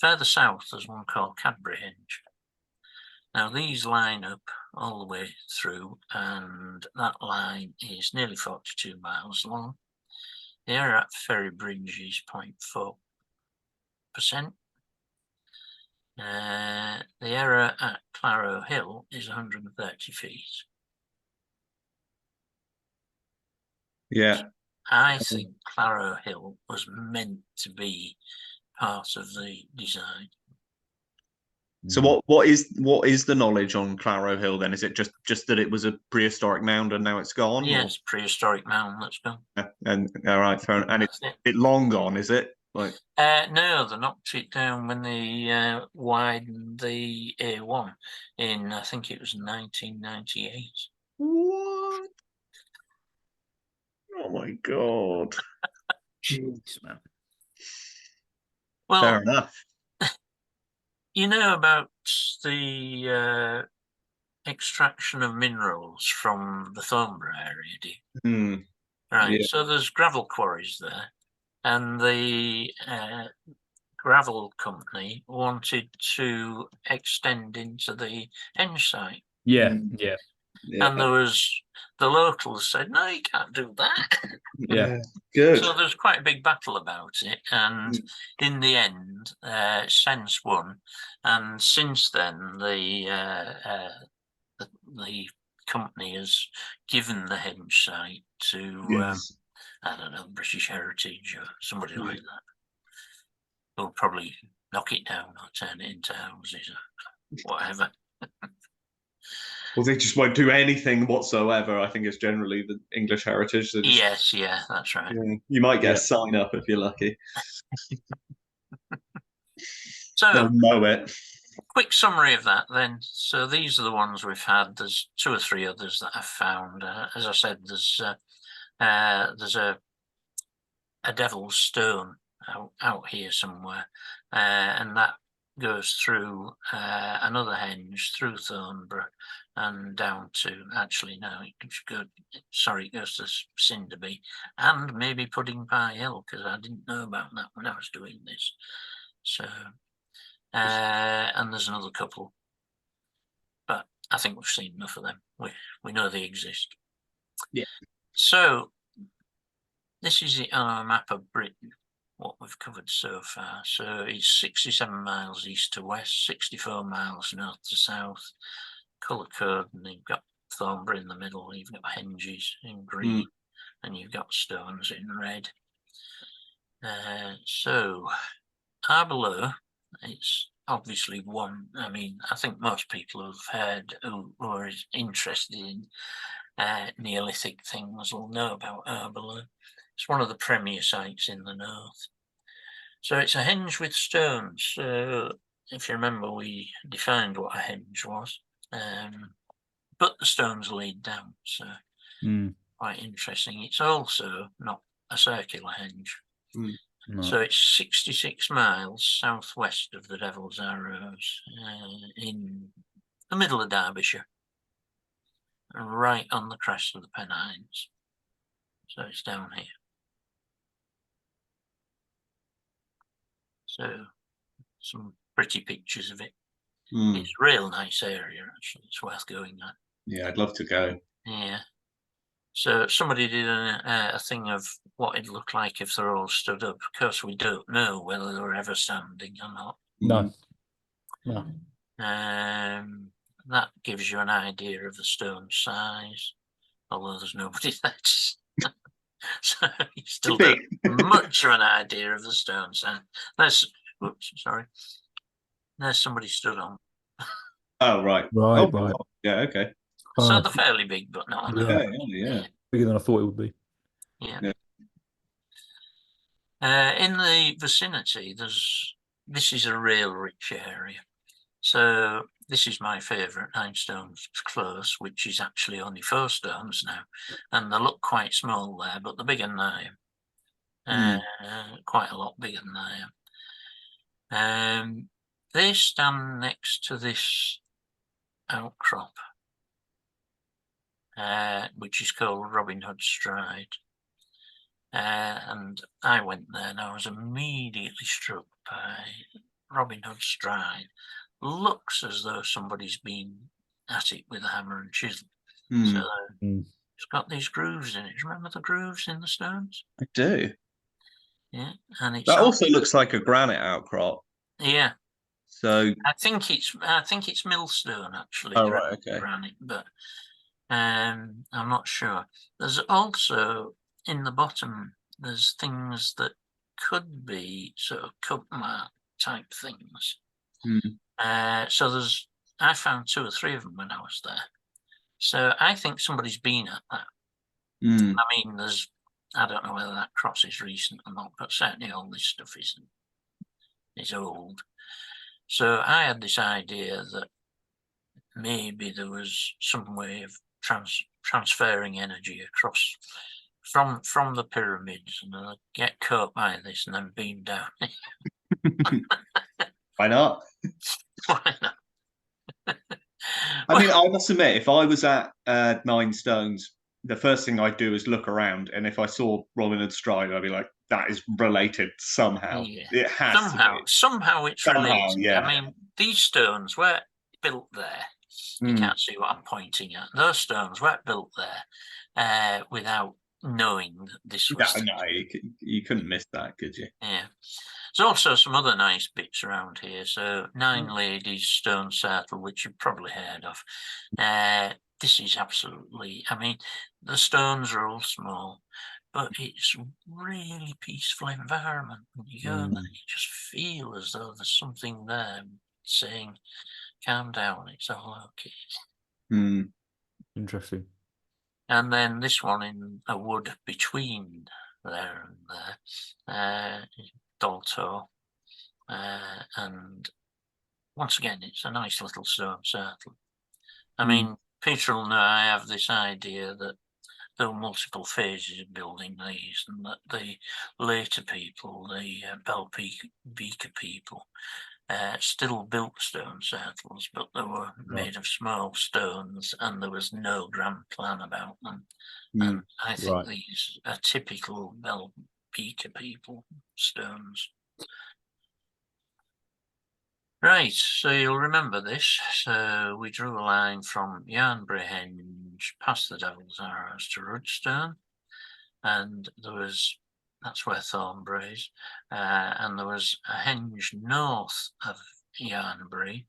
Further south there's one called Cadbury Henge. Now these line up all the way through, and that line is nearly 42 miles long. The error at Ferrybridge is 0.4%. The error at Claro Hill is 130 feet. Yeah. I think Claro Hill was meant to be part of the design. So what is the knowledge on Claro Hill then? Is it just that it was a prehistoric mound and now it's gone? Yes, prehistoric mound that's gone. And all right, fair enough. And That's it long gone, is it? Like no, they knocked it down when they widened the A1 in, I think it was 1998. what? Oh my god. Jeez, man. Well, Fair enough. You know about the extraction of minerals from the Thornborough area, do you? Hmm. Right. Yeah. So there's gravel quarries there, and the gravel company wanted to extend into the henge site. Yeah, Mm. yeah, Yeah. And there was the locals said, no, you can't do that. yeah. Good. So there was quite a big battle about it. And in the end, Sense won. And since then, the company has given the henge site to, Yes. I don't know, British Heritage or somebody Yeah. like that. They'll probably knock it down or turn it into houses or whatever. Well, they just won't do anything whatsoever. I think it's generally the English heritage. They just, Yes, yeah, that's right. yeah, you might get Yeah. a sign up if you're lucky. So, They'll mow it. quick summary of that then. So these are the ones we've had. There's 2 or 3 others that I've found. As I said, there's a devil's stone out here somewhere, and that goes through another henge through Thornborough and down to, actually no, it goes to Cinderby and maybe Pudding Pie Hill, because I didn't know about that when I was doing this. So and there's another couple, but I think we've seen enough of them. We know they exist. Yeah. So this is the map of Britain, what we've covered so far. So it's 67 miles east to west, 64 miles north to south. Colour code, and you've got Thornborough in the middle, you've got henges in green, and you've got stones in red. So Arbelo, it's obviously one. I mean, I think most people have heard who are interested in Neolithic things will know about Arbelo. It's one of the premier sites in the north. So it's a henge with stones. So if you remember, we defined what a henge was, but the stones laid down. So quite interesting. It's also not a circular henge. No. So it's 66 miles southwest of the Devil's Arrows, in the middle of Derbyshire, right on the crest of the Pennines. So it's down here. So some pretty pictures of it. It's a real nice area, actually. It's worth going at. Yeah, I'd love to go. Yeah. So somebody did a thing of what it'd look like if they're all stood up. Of course, we don't know whether they're ever standing or not. No. No. That gives you an idea of the stone size, although there's nobody there. So you still don't have much of an idea of the stone size. There's somebody stood on. Oh, right. Right, Oh, right. yeah, okay. So they're fairly big, but not enough. Yeah. Bigger than I thought it would be. Yeah. Yeah. In the vicinity, this is a real rich area. So this is my favourite, 9 stones close, which is actually only 4 stones now, and they look quite small there, but they're bigger than I am. Quite a lot bigger than I am. They stand next to this outcrop, which is called Robin Hood Stride. And I went there and I was immediately struck by Robin Hood Stride. Looks as though somebody's been at it with a hammer and chisel. So it's got these grooves in it. Do you remember the grooves in the stones? I do. Yeah, and it's That also looks like a granite outcrop. Yeah. So I think it's millstone actually. Oh, right, okay. Granite, but I'm not sure. There's also in the bottom, there's things that could be sort of cup mark type things. So I found 2 or 3 of them when I was there. So I think somebody's been at that. I mean, I don't know whether that cross is recent or not, but certainly all this stuff is old. So I had this idea that maybe there was some way of transferring energy across from the pyramids, and I'd get caught by this and then beam down. Why not? Why not? I mean, I must admit, if I was at 9 stones, the first thing I'd do is look around, and if I saw Robin and Stride, I'd be like, "That is related somehow. Yeah. It has to be." Somehow it's Somehow, related. yeah. I mean, these stones were built there. You Mm. can't see what I'm pointing at. Those stones were built there without knowing that this was. No, you couldn't miss that, could you? Yeah. There's also some other nice bits around here. So, Nine Ladies Stone Circle, which you've probably heard of. This is absolutely, I mean, the stones are all small, but it's really peaceful environment. When you go there, you just feel as though there's something there saying, calm down, it's all okay. Mm. Interesting. And then this one in a wood between there and there, Dolto. And once again, it's a nice little stone circle. I mean, Peter will know I have this idea that there were multiple phases of building these, and that the later people, the Beaker people, still built stone circles, but they were made of small stones, and there was no grand plan about them. And I think these are typical Beaker people stones. Right, so you'll remember this. So we drew a line from Yarnbury Henge past the Devil's Arrows to Rudstone, and that's where Thornbury is, and there was a henge north of Yarnbury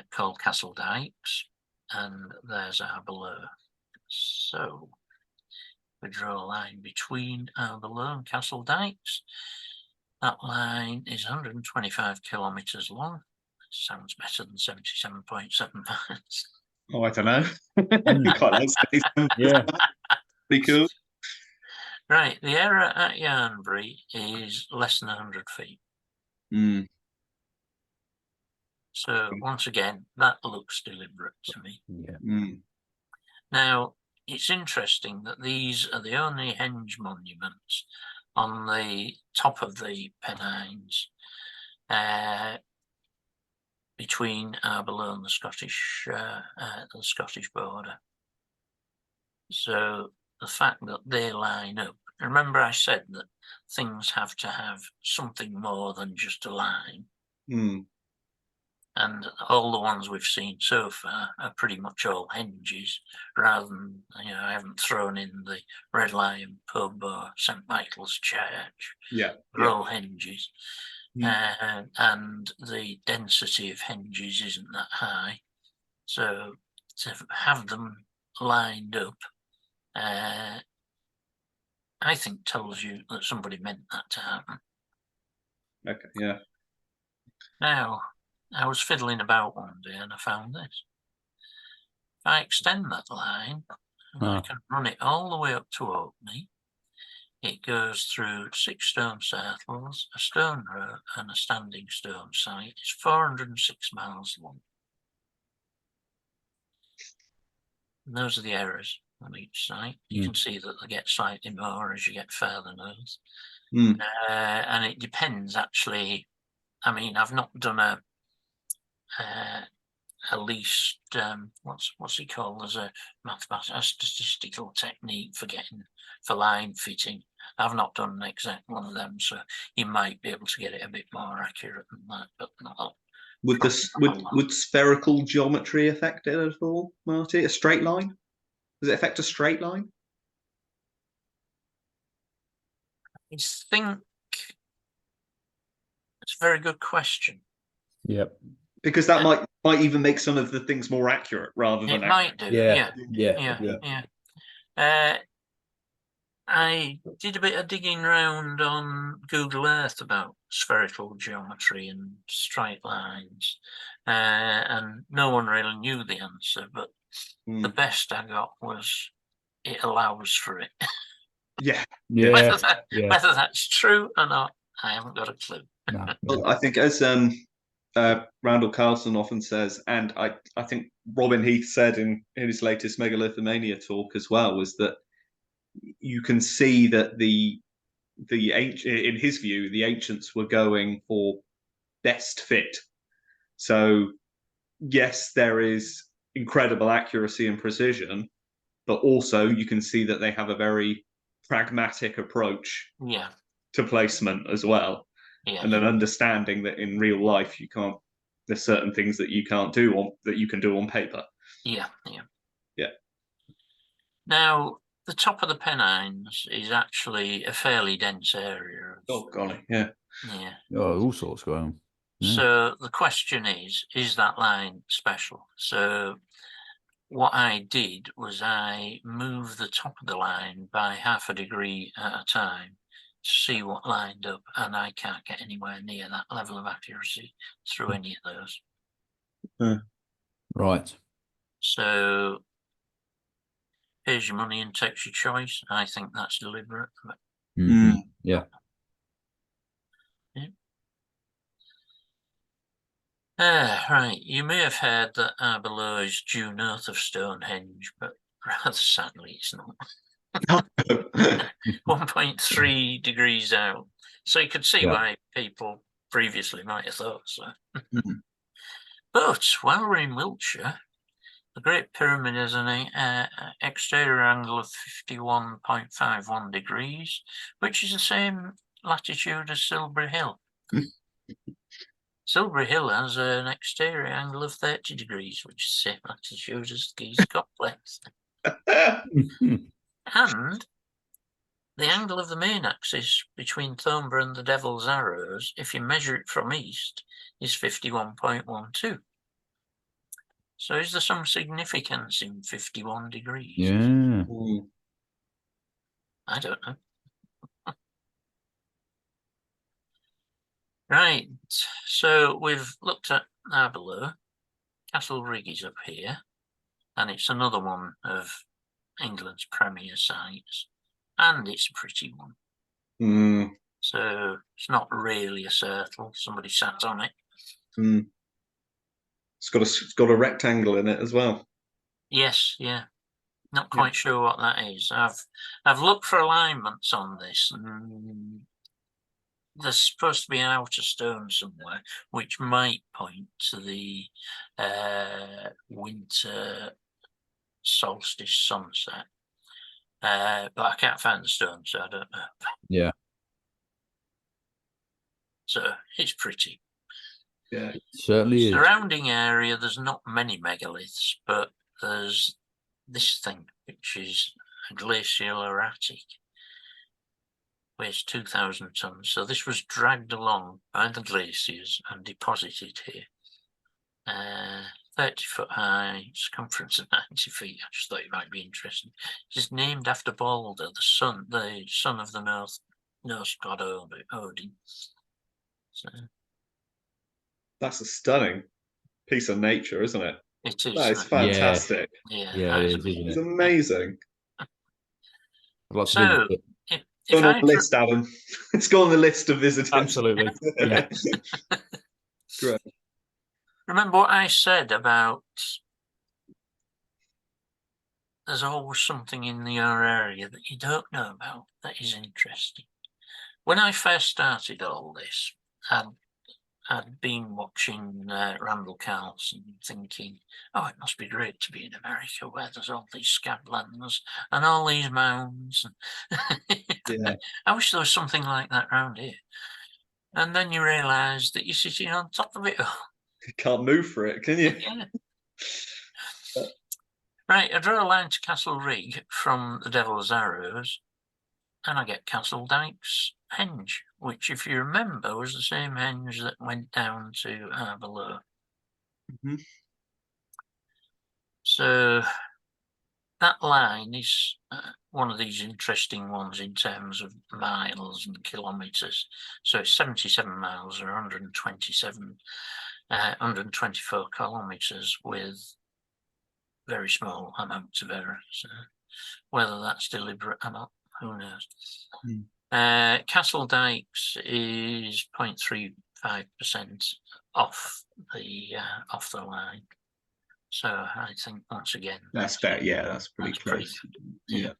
called Castle Dykes, and there's Arborough. So we draw a line between Arborough and Castle Dykes. That line is 125 kilometres long. Sounds better than 77.7 miles. Oh, I don't know. You quite like space. Yeah. Pretty cool. Right, the error at Yarnbury is less than 100 feet. Mm. So once again, that looks deliberate to me. Yeah. Mm. Now, it's interesting that these are the only henge monuments on the top of the Pennines between Arborough and the Scottish border. So the fact that they line up, remember I said that things have to have something more than just a line. Mm. And all the ones we've seen so far are pretty much all henges, rather than, I haven't thrown in the Red Lion pub or St Michael's Church. Yeah. They're all henges. And the density of henges isn't that high. So to have them lined up, I think tells you that somebody meant that to happen. Okay, yeah. Now, I was fiddling about one day and I found this. If I extend that line, and I can run it all the way up to Orkney, it goes through 6 stone circles, a stone row, and a standing stone site. It's 406 miles long. And those are the errors on each site. You can see that they get slightly more as you get further north. And it depends, actually. I mean, I've not done a least what's it called? There's a statistical technique for line fitting. I've not done an exact one of them, so you might be able to get it a bit more accurate than that, but not. Would spherical geometry affect it at all, Marty? A straight line? Does it affect a straight line? I think it's a very good question. Yep. Because that might even make some of the things more accurate rather than. It might do. Yeah. I did a bit of digging around on Google Earth about spherical geometry and straight lines, and no one really knew the answer, but the best I got was it allows for it. Yeah. Whether that's true or not, I haven't got a clue. No. Well, I think as Randall Carlson often says, and I think Robin Heath said in his latest Megalithomania talk as well, was that you can see that the in his view, the ancients were going for best fit. So yes, there is incredible accuracy and precision, but also you can see that they have a very pragmatic approach Yeah. to placement as well, Yeah. and an understanding that in real life there's certain things that you can't do that you can do on paper. Yeah. Yeah. Yeah. Now, the top of the Pennines is actually a fairly dense area. Oh golly, yeah. Yeah. Oh, all sorts going on. Yeah. So the question is that line special? So what I did was I moved the top of the line by 0.5 degree at a time to see what lined up, and I can't get anywhere near that level of accuracy through any of those. Right. So here's your money and takes your choice. I think that's deliberate. But... Yeah. Right. You may have heard that below is due north of Stonehenge, but rather sadly it's not. 1.3 degrees out. So you could see why people previously might have thought so. But while we're in Wiltshire, the Great Pyramid has an exterior angle of 51.51 degrees, which is the same latitude as Silbury Hill. Silbury Hill has an exterior angle of 30 degrees, which is the same latitude as the Giza Complex. And the angle of the main axis between Thornborough and the Devil's Arrows, if you measure it from east, is 51.12. So is there some significance in 51 degrees? Yeah. I don't know. Right, so we've looked at below. Castle Rig is up here, and it's another one of England's premier sites, and it's a pretty one. So it's not really a circle. Somebody sat on it. It's got a rectangle in it as well. Yes, yeah. Not quite sure what that is. I've looked for alignments on this, and there's supposed to be an outer stone somewhere, which might point to the winter solstice sunset. But I can't find the stone, so I don't know. Yeah. So it's pretty. Yeah, it certainly is. Surrounding area, there's not many megaliths, but there's this thing, which is a glacial erratic. Weighs 2,000 tons. So this was dragged along by the glaciers and deposited here. 30 foot high, circumference of 90 feet. I just thought it might be interesting. It's named after Balder, the son of the Norse god Odin. So, that's a stunning piece of nature, isn't it? it is. That is fantastic. Yeah, it is, isn't It's it? amazing. I'd like to So, visit it. Go on the list, Adam. It's go on the list of visitors. Absolutely. Yeah. Great. Remember what I said about there's always something in your area that you don't know about that is interesting. When I first started all this, I'd been watching Randall Carlson thinking, oh, it must be great to be in America where there's all these scablands and all these mounds. Yeah. I wish there was something like that around here. And then you realise that you're sitting on top of it all. You can't move for it, can you? Yeah. Right, I draw a line to Castle Rig from the Devil's Arrows, and I get Castle Dyke's henge, which, if you remember, was the same henge that went down to below. So that line is one of these interesting ones in terms of miles and kilometres. So it's 77 miles or 124 kilometres with very small amounts of error. So whether that's deliberate or not, who knows? Castle Dykes is 0.35% off the line. So I think once again That's better. Yeah, that's pretty close. Yeah.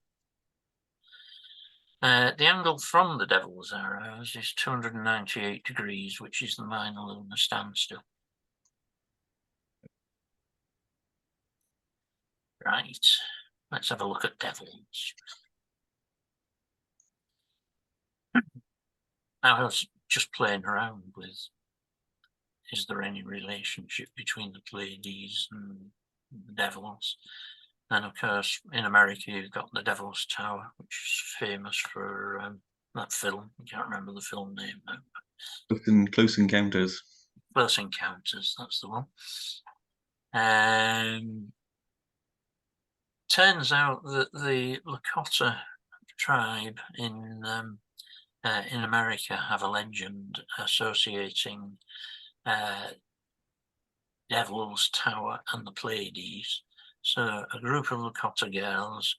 The angle from the Devil's Arrows is 298 degrees, which is the minor lunar standstill. Right, let's have a look at devils. I was just playing around with, is there any relationship between the Pleiades and the devils? And of course, in America, you've got the Devil's Tower, which is famous for that film. I can't remember the film name now. Close Encounters. Close Encounters, that's the one. Turns out that the Lakota tribe in America have a legend associating Devil's Tower and the Pleiades. So a group of Lakota girls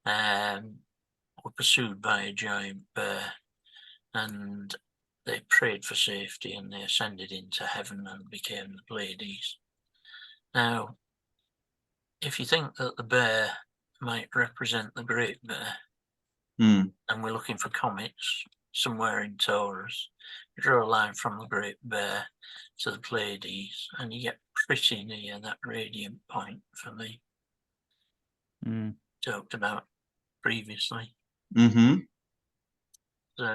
were pursued by a giant bear, and they prayed for safety, and they ascended into heaven and became the Pleiades. Now, if you think that the bear might represent the Great Bear, and we're looking for comets somewhere in Taurus, you draw a line from the Great Bear to the Pleiades, and you get pretty near that radiant point for me. Talked about previously. Mm-hmm. So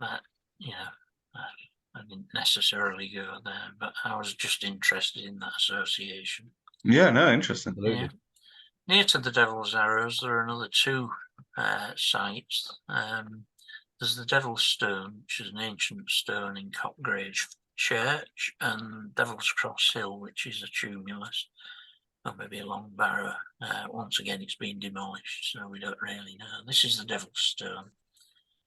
that, I didn't necessarily go there, but I was just interested in that association. Yeah, no, interesting. Absolutely. Yeah. Near to the Devil's Arrows, there are another two sites. There's the Devil's Stone, which is an ancient stone in Cockgrave Church, and Devil's Cross Hill, which is a tumulus, or maybe a long barrow. Once again, it's been demolished, so we don't really know. This is the Devil's Stone.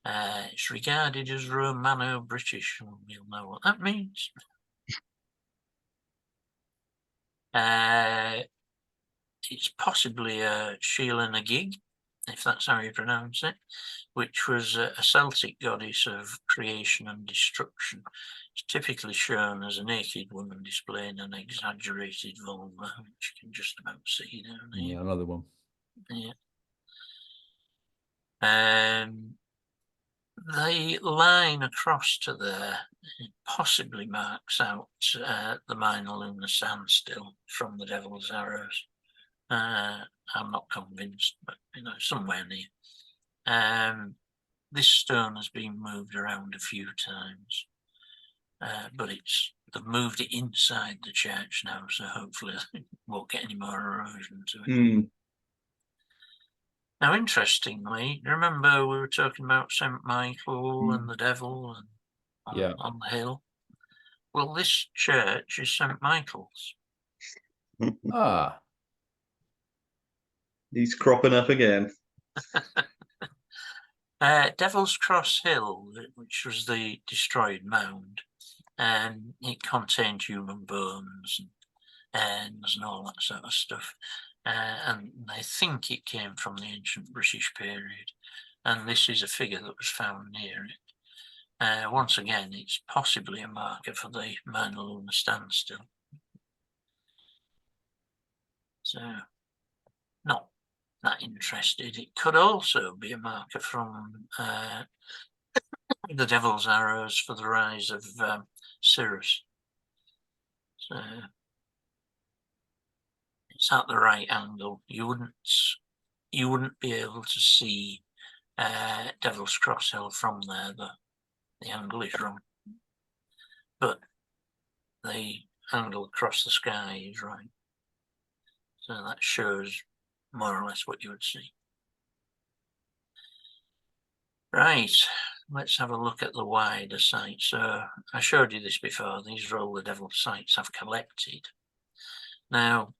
It's regarded as Romano-British, and we'll know what that means. It's possibly a Sheila na gig, if that's how you pronounce it, which was a Celtic goddess of creation and destruction. It's typically shown as a naked woman displaying an exaggerated vulva, which you can just about see down here. Yeah, another one. Yeah. The line across to there possibly marks out the minor lunar standstill from the Devil's Arrows. I'm not convinced, but somewhere near. This stone has been moved around a few times, but they've moved it inside the church now, so hopefully it won't get any more erosion to it. Now, interestingly, remember we were talking about St. Michael and the devil and on the hill? Well, this church is St. Michael's. Ah. He's cropping up again. Devil's Cross Hill, which was the destroyed mound, it contained human bones and all that sort of stuff. And I think it came from the ancient British period. And this is a figure that was found near it. Once again, it's possibly a marker for the minor lunar standstill. So, not that interested. It could also be a marker from the Devil's Arrows for the rise of Cirrus. So it's at the right angle. You wouldn't be able to see Devil's Cross Hill from there. The angle is wrong, but the angle across the sky is right. So that shows more or less what you would see. Right, let's have a look at the wider site. So I showed you this before. These are all the devil sites I've collected. Now,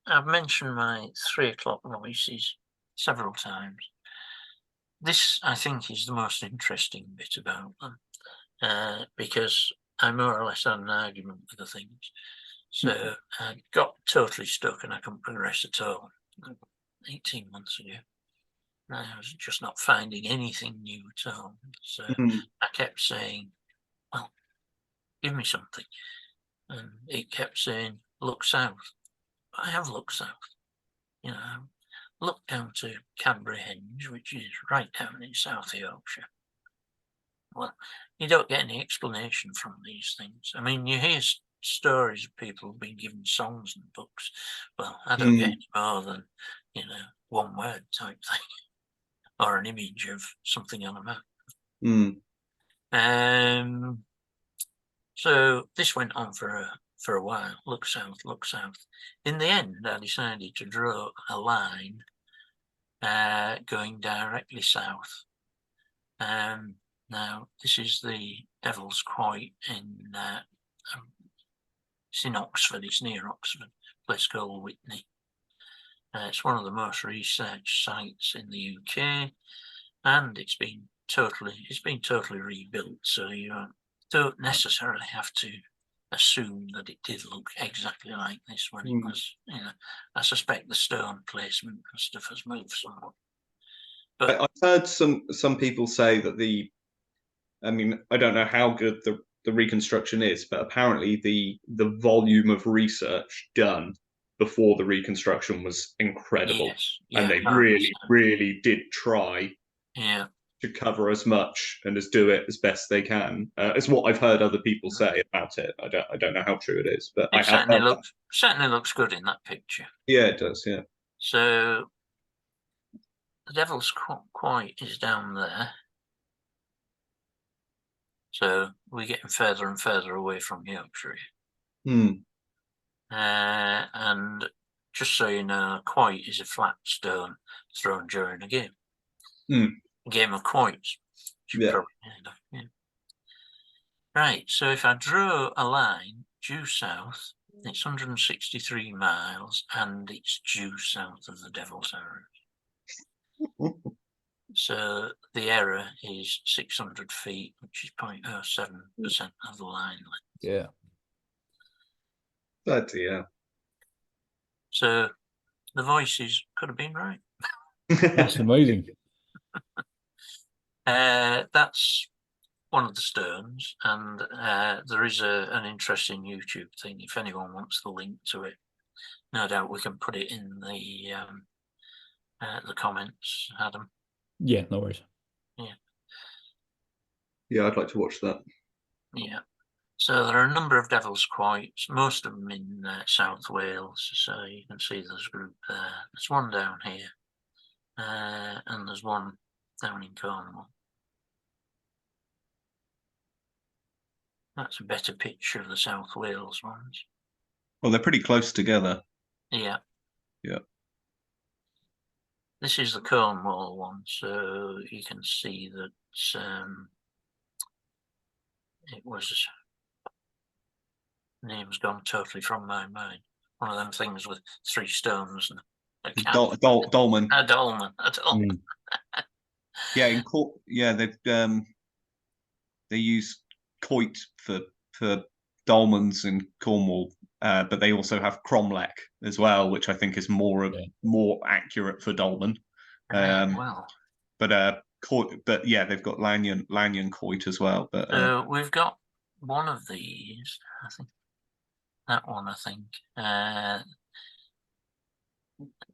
I've mentioned my 3 o'clock voices several times. This, I think, is the most interesting bit about them, because I more or less had an argument with the things. So I got totally stuck and I couldn't progress at all 18 months ago. I was just not finding anything new at all. So I kept saying, well, give me something. And it kept saying, look south. I have looked south. Look down to Cadair, which is right down in South Yorkshire. Well, you don't get any explanation from these things. I mean, you hear stories of people who've been given songs and books. Well, I don't get any more than, you know, one word type thing or an image of something on a map. So this went on for a while. Look south, look south. In the end, I decided to draw a line going directly south. Now, this is the Devil's Quoit it's in Oxford, it's near Oxford, a place called Whitney. It's one of the most researched sites in the UK, and it's been totally rebuilt, so you don't necessarily have to assume that it did look exactly like this when it was, you know. I suspect the stone placement and stuff has moved somewhat. But I've heard some people say that I mean, I don't know how good the reconstruction is, but apparently the volume of research done before the reconstruction was incredible. yes, And they 100%. really did try to cover as much and do it as best they can. It's what I've heard other people say about it. I don't know how true it is, but it certainly looks good in that picture. Yeah, it does. Yeah. So the Devil's Quoit is down there. So we're getting further and further away from Yorkshire. And just so you know, quoit is a flat stone thrown during a game. A game of quoits. Yeah. Right, so if I draw a line due south, it's 163 miles and it's due south of the Devil's Arrows. So the error is 600 feet, which is 0.07% of the line length. Yeah. Bloody yeah. So the voices could have been right. That's amazing. That's one of the stones, and there is an interesting YouTube thing. If anyone wants the link to it, no doubt we can put it in the comments, Adam. Yeah, no worries. Yeah, I'd like to watch that. Yeah. So there are a number of Devil's Quoits, most of them in South Wales. So you can see there's a group there. There's one down here, and there's one down in Cornwall. That's a better picture of the South Wales ones. Well, they're pretty close together. Yeah. Yeah. This is the Cornwall one, so you can see that it was... Name's gone totally from my mind. One of them things with 3 stones and a cat. Dolmen. A dolmen. Yeah, they use quoit for dolmens in Cornwall, but they also have cromlech as well, which I think is more accurate for dolmen. But yeah, they've got Lanyon quoit as well. But we've got one of these. I think that one.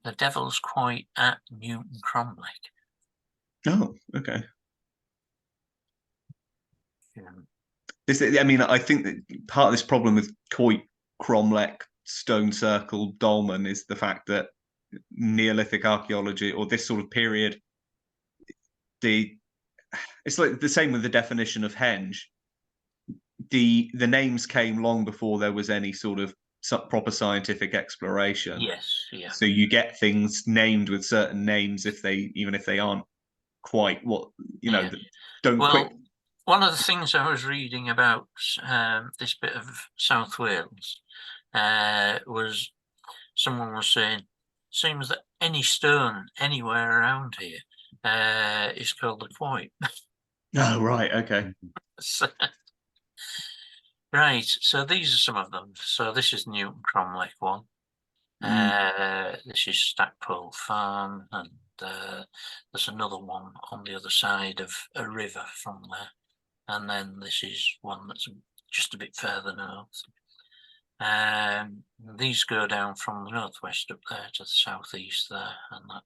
The Devil's Quoit at Newton Cromlech. Oh, okay. I mean, I think that part of this problem with quoit, cromlech, stone circle, dolmen is the fact that Neolithic archaeology, or this sort of period, it's like the same with the definition of henge. The names came long before there was any sort of proper scientific exploration. Yes, yeah. So you get things named with certain names even if they aren't quite what One of the things I was reading about this bit of South Wales was someone was saying, seems that any stone anywhere around here is called a quoit. Oh, right, okay. Right, so these are some of them. So this is Newton Cromlech one. This is Stackpole Farm, and there's another one on the other side of a river from there. And then this is one that's just a bit further north. These go down from the northwest up there to the southeast there, and that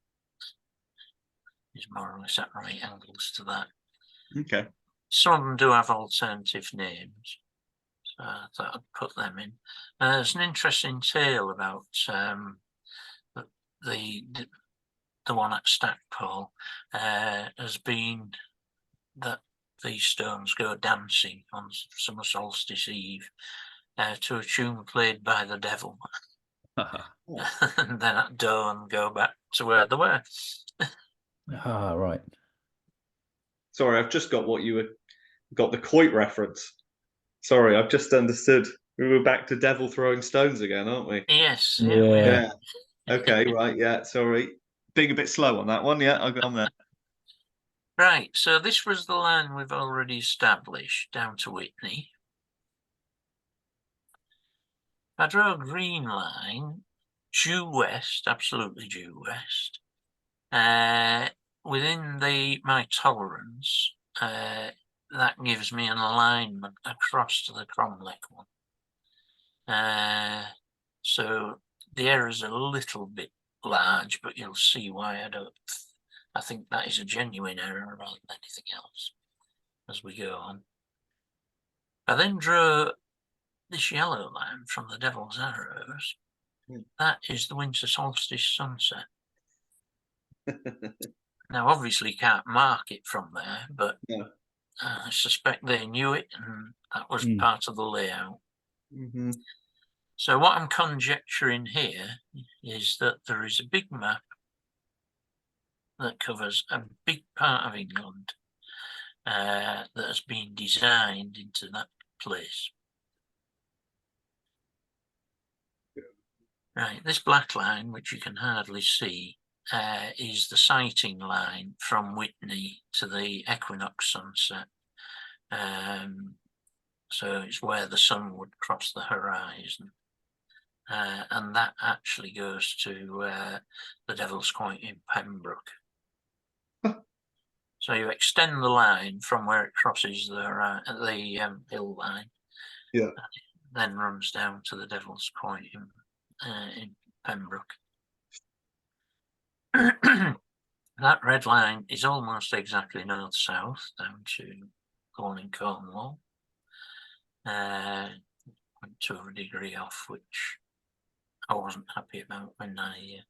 is more or less at right angles to that. Okay. Some of them do have alternative names. I thought I'd put them in. There's an interesting tale about the one at Stackpole has been that these stones go dancing on summer solstice eve to a tune played by the devil. And then at dawn go back to where they were. Right. Sorry, I've just got got the Quoit reference. Sorry, I've just understood. We were back to devil throwing stones again, aren't we? Yes. Yeah. Okay, right, yeah, sorry. Being a bit slow on that one, yeah, I've got on there. Right, so this was the line we've already established down to Whitney. I draw a green line, due west, absolutely due west. Within my tolerance, that gives me an alignment across to the Cromlech one. So the error's a little bit large, but you'll see why I think that is a genuine error rather than anything else as we go on. I then draw this yellow line from the Devil's Arrows. That is the winter solstice sunset. Now, obviously, you can't mark it from there, but I suspect they knew it, and that was part of the layout. So what I'm conjecturing here is that there is a big map that covers a big part of England that has been designed into that place. Right, this black line, which you can hardly see, is the sighting line from Whitney to the equinox sunset. So it's where the sun would cross the horizon. And that actually goes to the Devil's Quoit in Pembroke. So you extend the line from where it crosses the hill line, then runs down to the Devil's Quoit in Pembroke. That red line is almost exactly north-south down to the one in Cornwall. Went to a degree off, which I wasn't happy about when I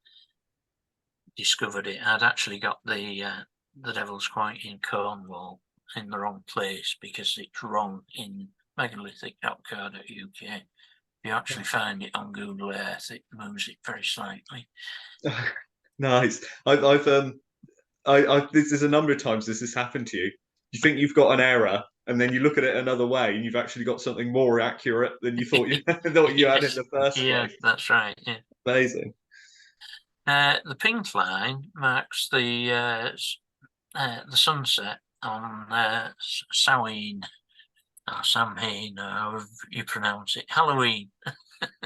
discovered it. I'd actually got the Devil's Quoit in Cornwall in the wrong place because it's wrong in megalithic.co.uk. If you actually find it on Google Earth, it moves it very slightly. Nice. I've this is a number of times this has happened to you. You think you've got an error, and then you look at it another way, and you've actually got something more accurate than you thought you had in the first place. Yeah, that's right. Yeah. Amazing. The pink line marks the sunset on Samhain, or Samhain, or however you pronounce it, Halloween.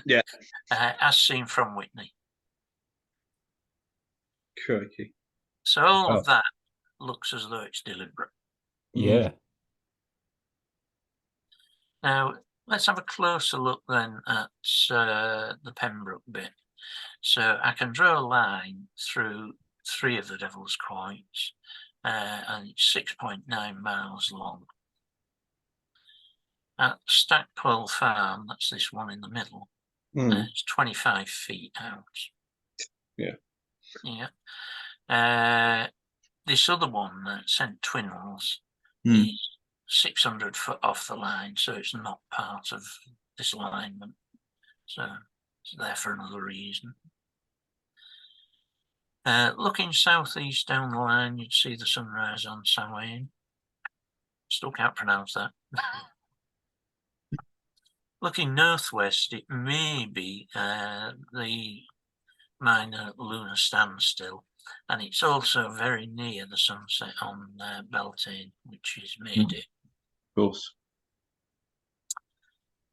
Yeah. As seen from Whitney. Crikey. So all of that looks as though it's deliberate. Yeah. Now, let's have a closer look then at the Pembroke bit. So I can draw a line through 3 of the Devil's Quoits, and it's 6.9 miles long. At Stackpole Farm, that's this one in the middle, it's 25 feet out. Yeah. This other one at St. Twinels is 600 foot off the line, so it's not part of this alignment. So it's there for another reason. Looking southeast down the line, you'd see the sunrise on Samhain. Still can't pronounce that. Looking northwest, it may be the minor lunar standstill, and it's also very near the sunset on Beltane, which is May Day. Of course.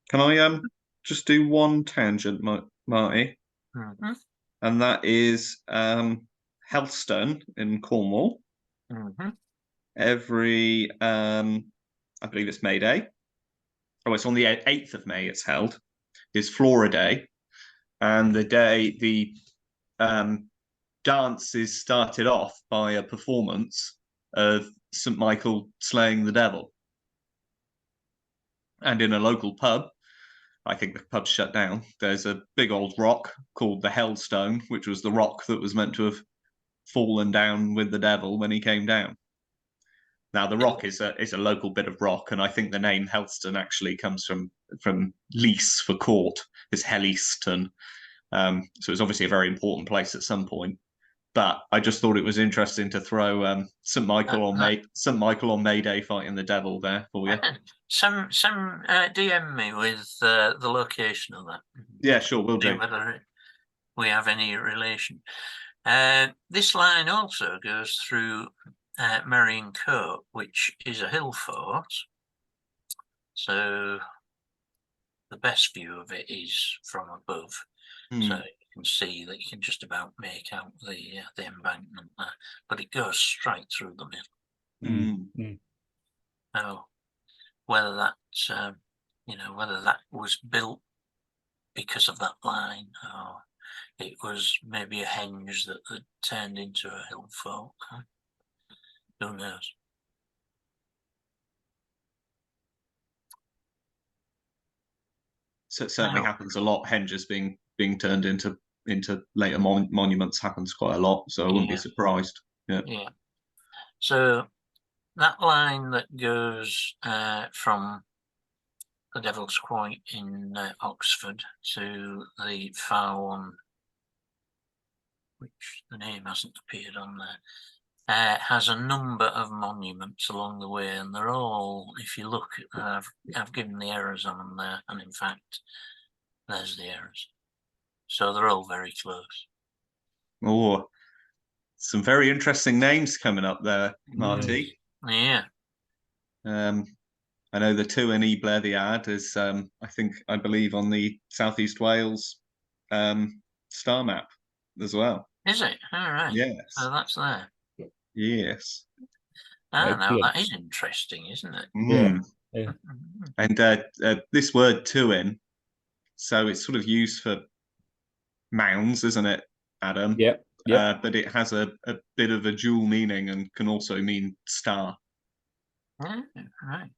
Can I just do one tangent, Marty? And that is Helstone in Cornwall. Every I believe it's May Day. Oh, it's on the 8th of May it's held. It's Flora Day. And the dance is started off by a performance of St. Michael slaying the devil. And in a local pub, I think the pub's shut down. There's a big old rock called the Hellstone, which was the rock that was meant to have fallen down with the devil when he came down. Now the rock is a local bit of rock, and I think the name Helston actually comes from lease for court. It's Helliston, so it's obviously a very important place at some point. But I just thought it was interesting to throw St Michael on May Day fighting the devil there for you. Some DM me with the location of that. Yeah, sure, we'll do. Whether we have any relation. This line also goes through Merrion Coat, which is a hill fort. So the best view of it is from above. So you can see that you can just about make out the embankment there, but it goes straight through the middle. So whether that whether that was built because of that line, or it was maybe a henge that had turned into a hill fort, who knows? So it certainly happens a lot. Henges being turned into later monuments happens quite a lot. So I wouldn't be surprised. Yeah. So that line that goes from the Devil's Quoit in Oxford to the far one, which the name hasn't appeared on there, has a number of monuments along the way, and they're all, if you look, I've given the errors on them there, and in fact, there's the errors. So they're all very close. Oh, some very interesting names coming up there, Marty. Yeah. I know the two in Blair the Ad is, I believe, on the Southeast Wales star map as well. Is it? All right. Yes. So that's there. Yes. Now that is interesting, isn't it? Yeah. And this word "tuin," so it's sort of used for mounds, isn't it, Adam? Yep. But it has a bit of a dual meaning and can also mean star. Right.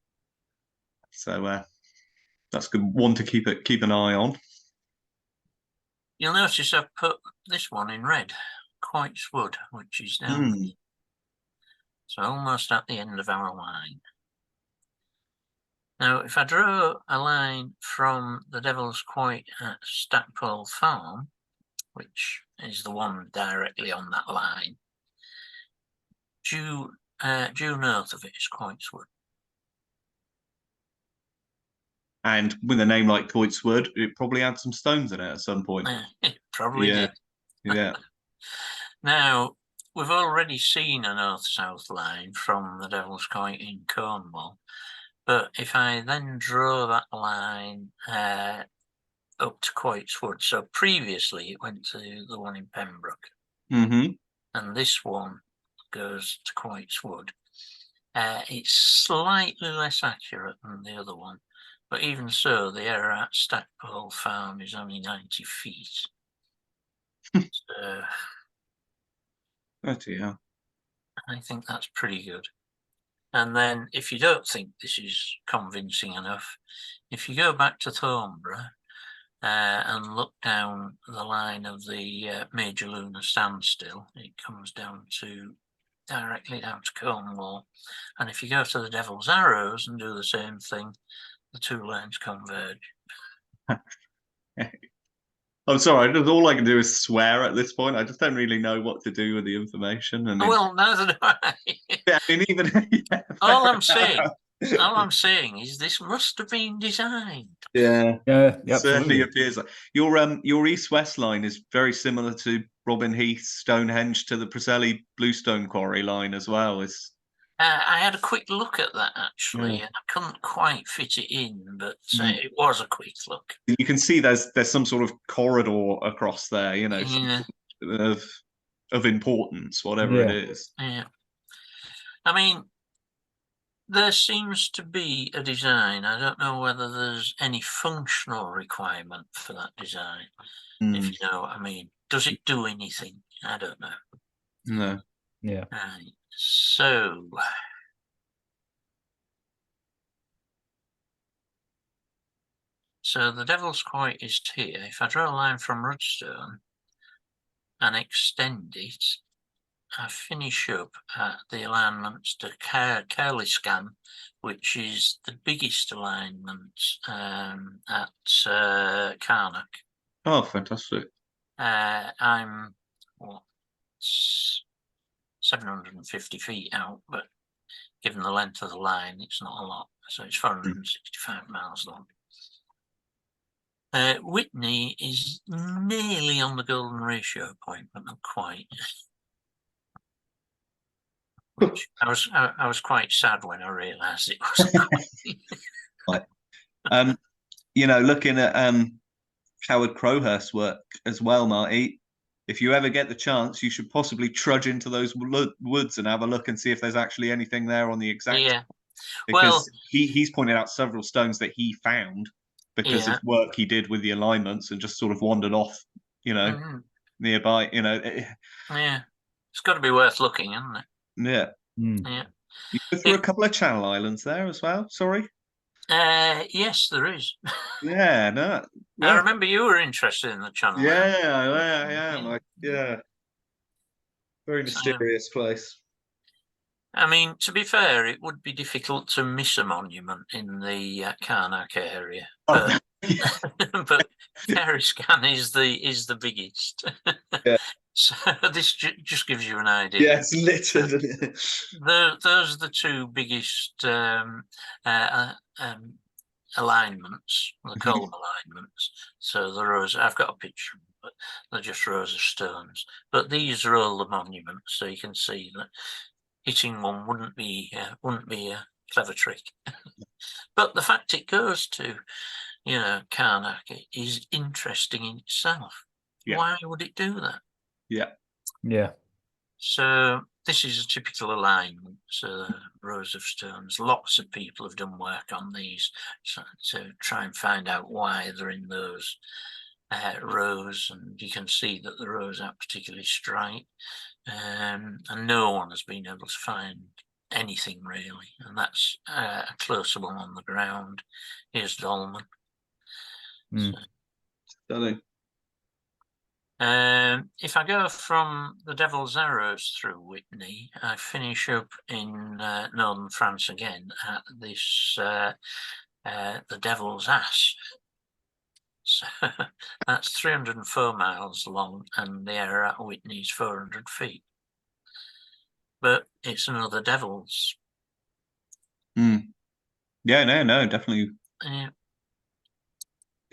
So that's good one to keep an eye on. You'll notice I've put this one in red, Quoits Wood, which is down there. So almost at the end of our line. Now, if I draw a line from the Devil's Quoit at Stackpole Farm, which is the one directly on that line, due north of it is Quoits Wood. And with a name like Quoits Wood, it probably had some stones in it at some point. It probably did. Yeah. Now, we've already seen a north-south line from the Devil's Quoit in Cornwall, but if I then draw that line up to Quoits Wood, so previously it went to the one in Pembroke, and this one goes to Quoits Wood. It's slightly less accurate than the other one, but even so, the error at Stackpole Farm is only 90 feet. So, yeah. I think that's pretty good. And then, if you don't think this is convincing enough, if you go back to Thornborough and look down the line of the Major Lunar Standstill, it comes down to directly down to Cornwall. And if you go to the Devil's Arrows and do the same thing, the two lines converge. I'm sorry, all I can do is swear at this point. I just don't really know what to do with the information. Well, neither do I. Yeah, I mean, even all I'm saying is this must have been designed. Yeah, absolutely. Certainly appears like your east-west line is very similar to Robin Heath, Stonehenge to the Preseli Bluestone Quarry line as well. I had a quick look at that actually, and I couldn't quite fit it in, but it was a quick look. You can see there's some sort of corridor across there, of importance, whatever it is. Yeah. I mean, there seems to be a design. I don't know whether there's any functional requirement for that design, if you know what I mean. Does it do anything? I don't know. No. Yeah. Right. So, So the Devil's Quoit is here. If I draw a line from Rudstone and extend it, I finish up at the alignments to Curliscan, which is the biggest alignment at Carnac. Oh, fantastic. I'm what 750 feet out, but given the length of the line, it's not a lot. So it's 465 miles long. Whitney is nearly on the golden ratio point, but not quite. Which I was quite sad when I realised it wasn't. You know, looking at Howard Crowhurst's work as well, Marty. If you ever get the chance, you should possibly trudge into those woods and have a look and see if there's actually anything there on the exact. Yeah. Because Well, he's pointed out several stones that he found because of work he did with the alignments and just sort of wandered off, you know, nearby. You know. Yeah. It's got to be worth looking, isn't it? Yeah. Yeah. You go through a couple of Channel Islands there as well. Sorry. Yes, there is. Yeah, no. I remember you were interested in the Channel Islands. Yeah. Very mysterious place. I mean, to be fair, it would be difficult to miss a monument in the Carnac area, but but Curliscan is the biggest. Yeah. So this just gives you an idea. Yeah, it's littered. Those are the two biggest alignments, the column alignments. So the rows, I've got a picture, but they're just rows of stones. But these are all the monuments, so you can see that hitting one wouldn't be a clever trick. But the fact it goes to, you know, Carnac is interesting in itself. Yeah. Why would it do that? Yeah. So this is a typical alignment, so rows of stones. Lots of people have done work on these to try and find out why they're in those rows, and you can see that the rows aren't particularly straight, and no one has been able to find anything really, and that's a closer one on the ground. Here's Dolman. Stunning. If I go from the Devil's Arrows through Whitney, I finish up in northern France again at this the Devil's Ass. So that's 304 miles long, and the area at Whitney is 400 feet. But it's another Devil's. Yeah, no, definitely. Yeah.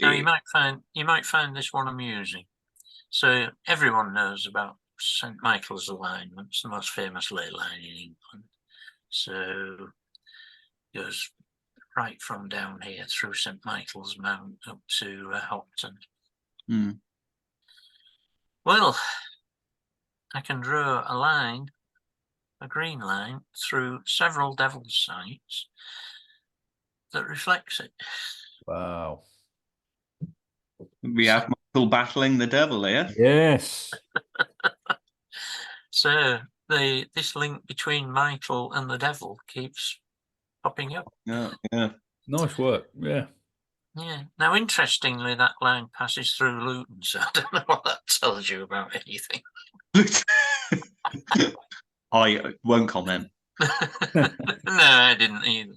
Now you might find this one amusing. So everyone knows about St. Michael's alignments, the most famous ley line in England. So it goes right from down here through St. Michael's Mount up to Hopton. Well, I can draw a line, a green line, through several devil's sites that reflects it. Wow. We have Michael battling the devil here. Yes. So this link between Michael and the devil keeps popping up. Yeah. Nice work. Yeah. Yeah. Now, interestingly, that line passes through Luton, so I don't know what that tells you about anything. I won't comment. No, I didn't either.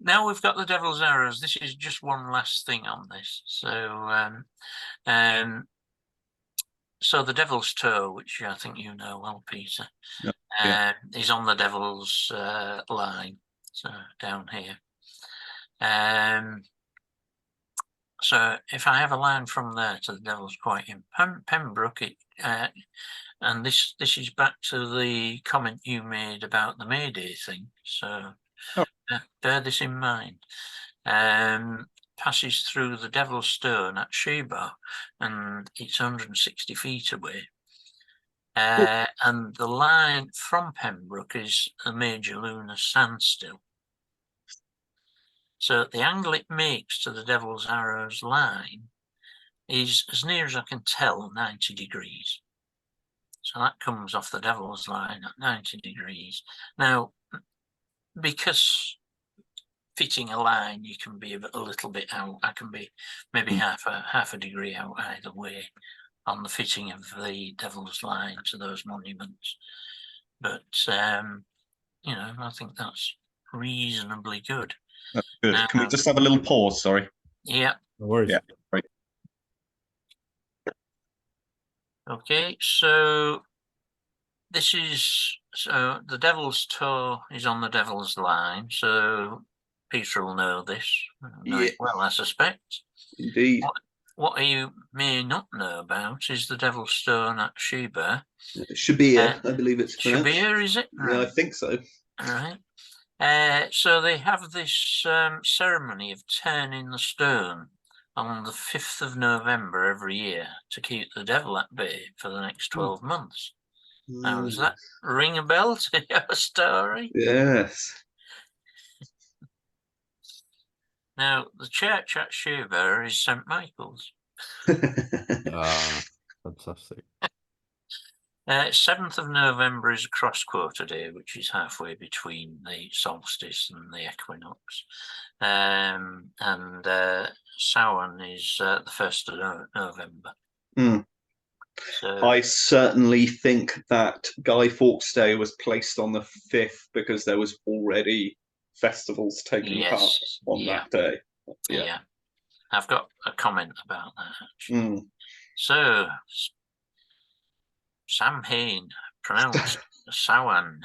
Now we've got the Devil's Arrows. This is just one last thing on this. So, so the Devil's Toe, which I think you know well, Peter, is on the Devil's line, so down here. So if I have a line from there to the Devil's Quoit in Pembroke, and this is back to the comment you made about the Mayday thing. So bear this in mind. Passes through the Devil's Stone at Sheba, and it's 160 feet away. And the line from Pembroke is a major lunar standstill. So the angle it makes to the Devil's Arrows line is, as near as I can tell, 90 degrees. So that comes off the Devil's line at 90 degrees. Now, because fitting a line, you can be a little bit out. I can be maybe half a degree out either way on the fitting of the Devil's Line to those monuments. But you know, I think that's reasonably good. That's good. Can we just have a little pause? Sorry. Yeah. No worries. Yeah. Right. Okay, so this is the Devil's Toe is on the Devil's Line, so Peter will know this. Know it well, I suspect. Indeed. What you may not know about is the Devil's Stone at Sheba. Shabir, I believe it's pronounced. Shabir, is it? Yeah, I think so. All right. So they have this ceremony of turning the stone on the 5th of November every year to keep the devil at bay for the next 12 months. Now, does that ring a bell to your story? Yes. Now, the church at Sheba is St. Michael's. Ah, fantastic. 7th of November is a cross-quarter day, which is halfway between the solstice and the equinox. And Samhain is the 1st of November. Mm. So, I certainly think that Guy Fawkes Day was placed on the 5th because there was already festivals taking part on that day. Yeah. I've got a comment about that, actually. Mm. So, Samhain, pronounced Samhain.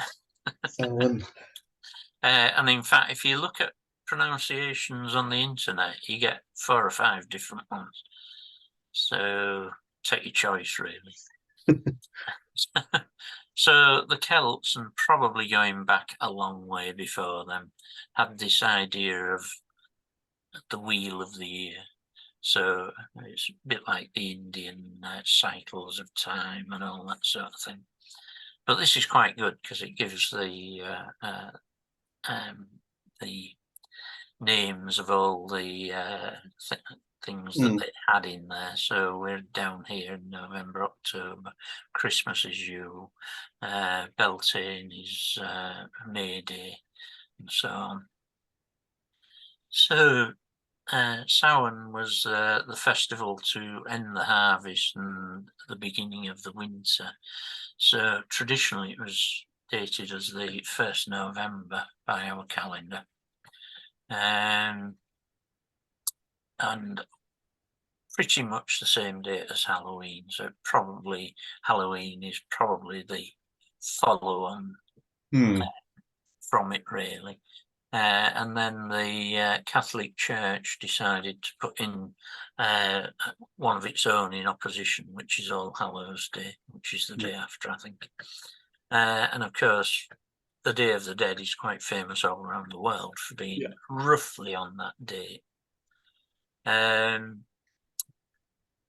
And in fact, if you look at pronunciations on the internet, you get 4 or 5 different ones. So take your choice, really. So the Celts, and probably going back a long way before them, had this idea of the wheel of the year. So it's a bit like the Indian cycles of time and all that sort of thing. But this is quite good because it gives the names of all the things that they had in there. So we're down here in November, October. Christmas is Yule. Beltane is May Day, and so on. So Samhain was the festival to end the harvest and the beginning of the winter. So traditionally it was dated as the 1st November by our calendar. And pretty much the same date as Halloween. So probably Halloween is probably the follow-on from it, really. And then the Catholic Church decided to put in one of its own in opposition, which is All Hallows Day, which is the day after, I think. And of course, the Day of the Dead is quite famous all around the world for being roughly on that date.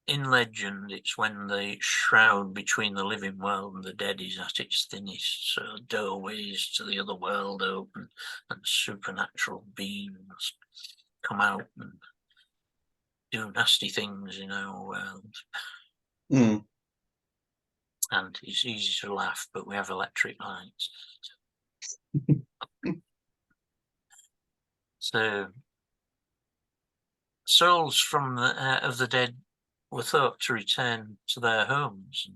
In legend, it's when the shroud between the living world and the dead is at its thinnest, so doorways to the other world open and supernatural beings come out and do nasty things in our world. And it's easy to laugh, but we have electric lights. So souls from of the dead were thought to return to their homes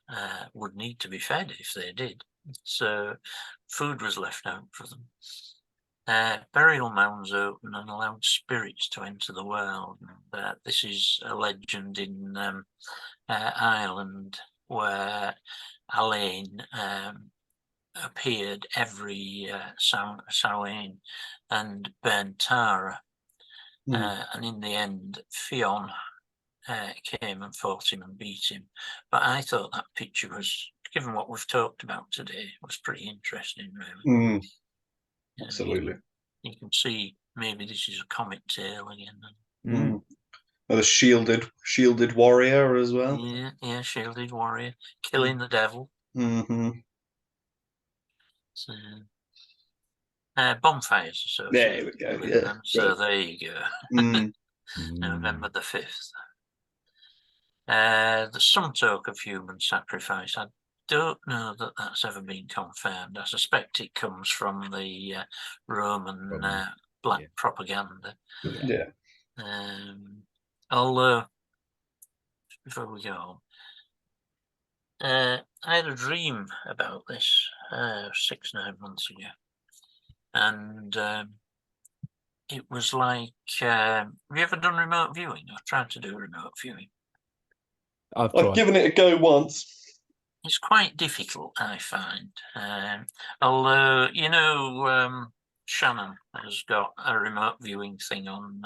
and would need to be fed if they did. So food was left out for them. Burial mounds opened and allowed spirits to enter the world. This is a legend in Ireland where Elaine appeared every Samhain and burned Tara. And in the end, Fionn came and fought him and beat him. But I thought that picture was, given what we've talked about today, was pretty interesting, really. Absolutely. You can see maybe this is a comic tale again. The shielded warrior as well. Yeah, shielded warrior killing the devil. So, bonfires associated. There we go. So there you go. November the 5th. There's some talk of human sacrifice. I don't know that that's ever been confirmed. I suspect it comes from the Roman black Yeah. propaganda. Yeah. Although, before we go on, I had a dream about this 6-9 months ago, and it was like, have you ever done remote viewing or tried to do remote viewing? I've I've tried. given it a go once. It's quite difficult, I find. Although, Shannon has got a remote viewing thing on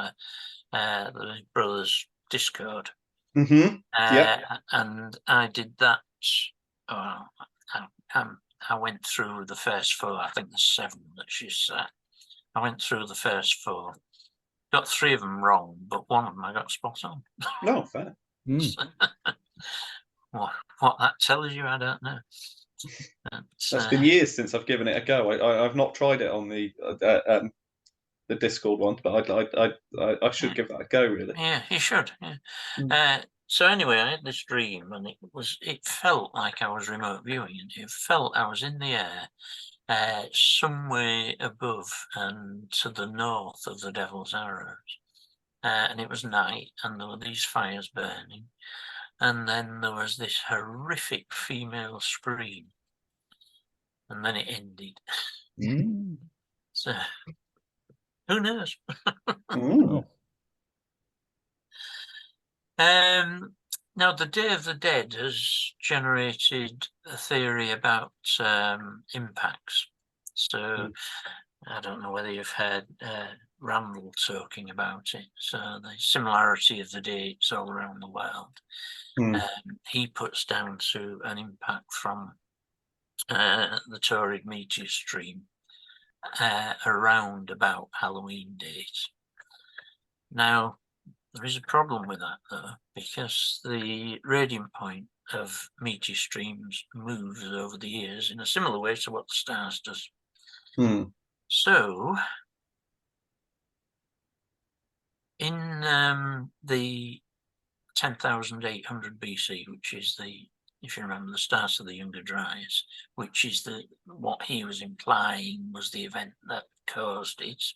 the brothers' Discord. Mm-hmm. Yeah. And I did that. Oh, I went through the first 4. I think there's 7 that she's. I went through the first 4. Got 3 of them wrong, but 1 of them I got spot on. No, fair. What that tells you, I don't know. It's been years since I've given it a go. I've not tried it on the Discord one, but I should give that a go. Really. Yeah, you should. Yeah. So anyway, I had this dream, and it felt like I was remote viewing, and it felt I was in the air, somewhere above and to the north of the Devil's Arrows, and it was night, and there were these fires burning, and then there was this horrific female scream, and then it ended. So who knows? Now, the Day of the Dead has generated a theory about impacts. So I don't know whether you've heard Randall talking about it. So the similarity of the dates all around the world, he puts down to an impact from the Taurid meteor stream around about Halloween date. Now, there is a problem with that, though, because the radiant point of meteor streams moves over the years in a similar way to what the stars does. So, in the 10,800 BC, which is if you remember, the start of the Younger Dryas, which is what he was implying was the event that caused it.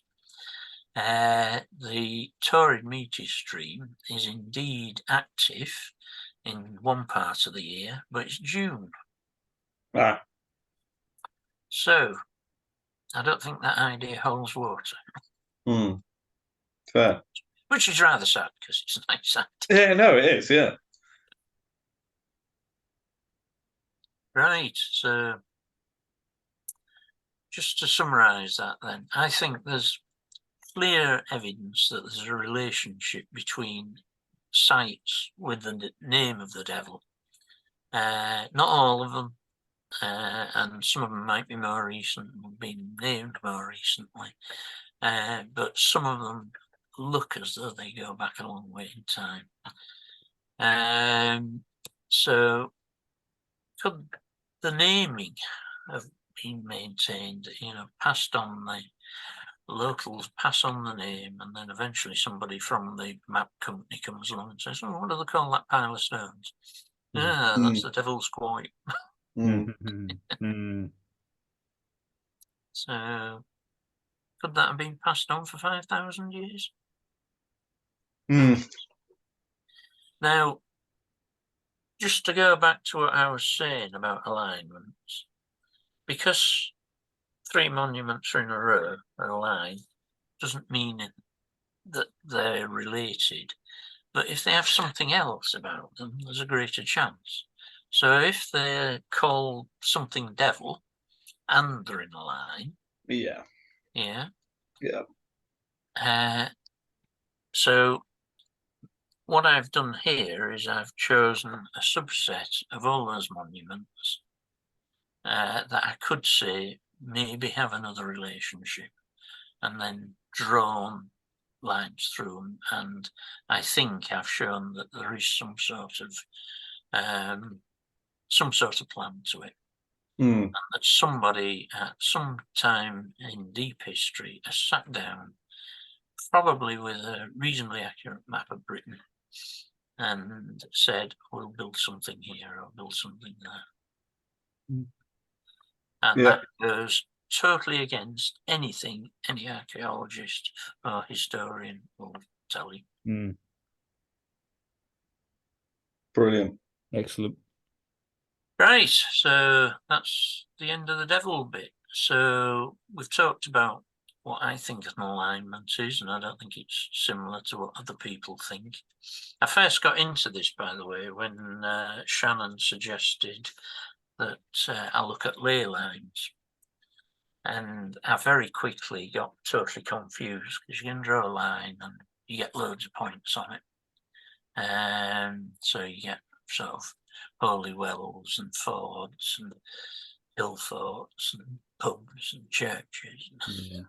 The Taurid meteor stream is indeed active in one part of the year, but it's June. So I don't think that idea holds water. Fair. Which is rather sad because it's a nice idea. Yeah, no, it is, yeah. Right, so just to summarise that then, I think there's clear evidence that there's a relationship between sites with the name of the devil. Not all of them, and some of them might be more recent, been named more recently, but some of them look as though they go back a long way in time. So could the naming have been maintained, passed on, the locals pass on the name, and then eventually somebody from the map company comes along and says, what do they call that pile of stones? That's the Devil's Quoit. So could that have been passed on for 5,000 years? Now, just to go back to what I was saying about alignments, because 3 monuments are in a row are aligned, doesn't mean that they're related. But if they have something else about them, there's a greater chance. So if they're called something devil and they're in a line. So what I've done here is I've chosen a subset of all those monuments that I could say maybe have another relationship, and then drawn lines through them. And I think I've shown that there is some sort of plan to it. And that somebody at some time in deep history has sat down, probably with a reasonably accurate map of Britain, and said, we'll build something here or build something there. And that goes totally against anything any archaeologist or historian will tell you. Mm, Brilliant. excellent. Right, so that's the end of the devil bit. So we've talked about what I think an alignment is, and I don't think it's similar to what other people think. I first got into this, by the way, when Shannon suggested that I look at ley lines. And I very quickly got totally confused because you can draw a line and you get loads of points on it. So you get sort of holy wells and fords and hill forts and pubs and churches. Yeah.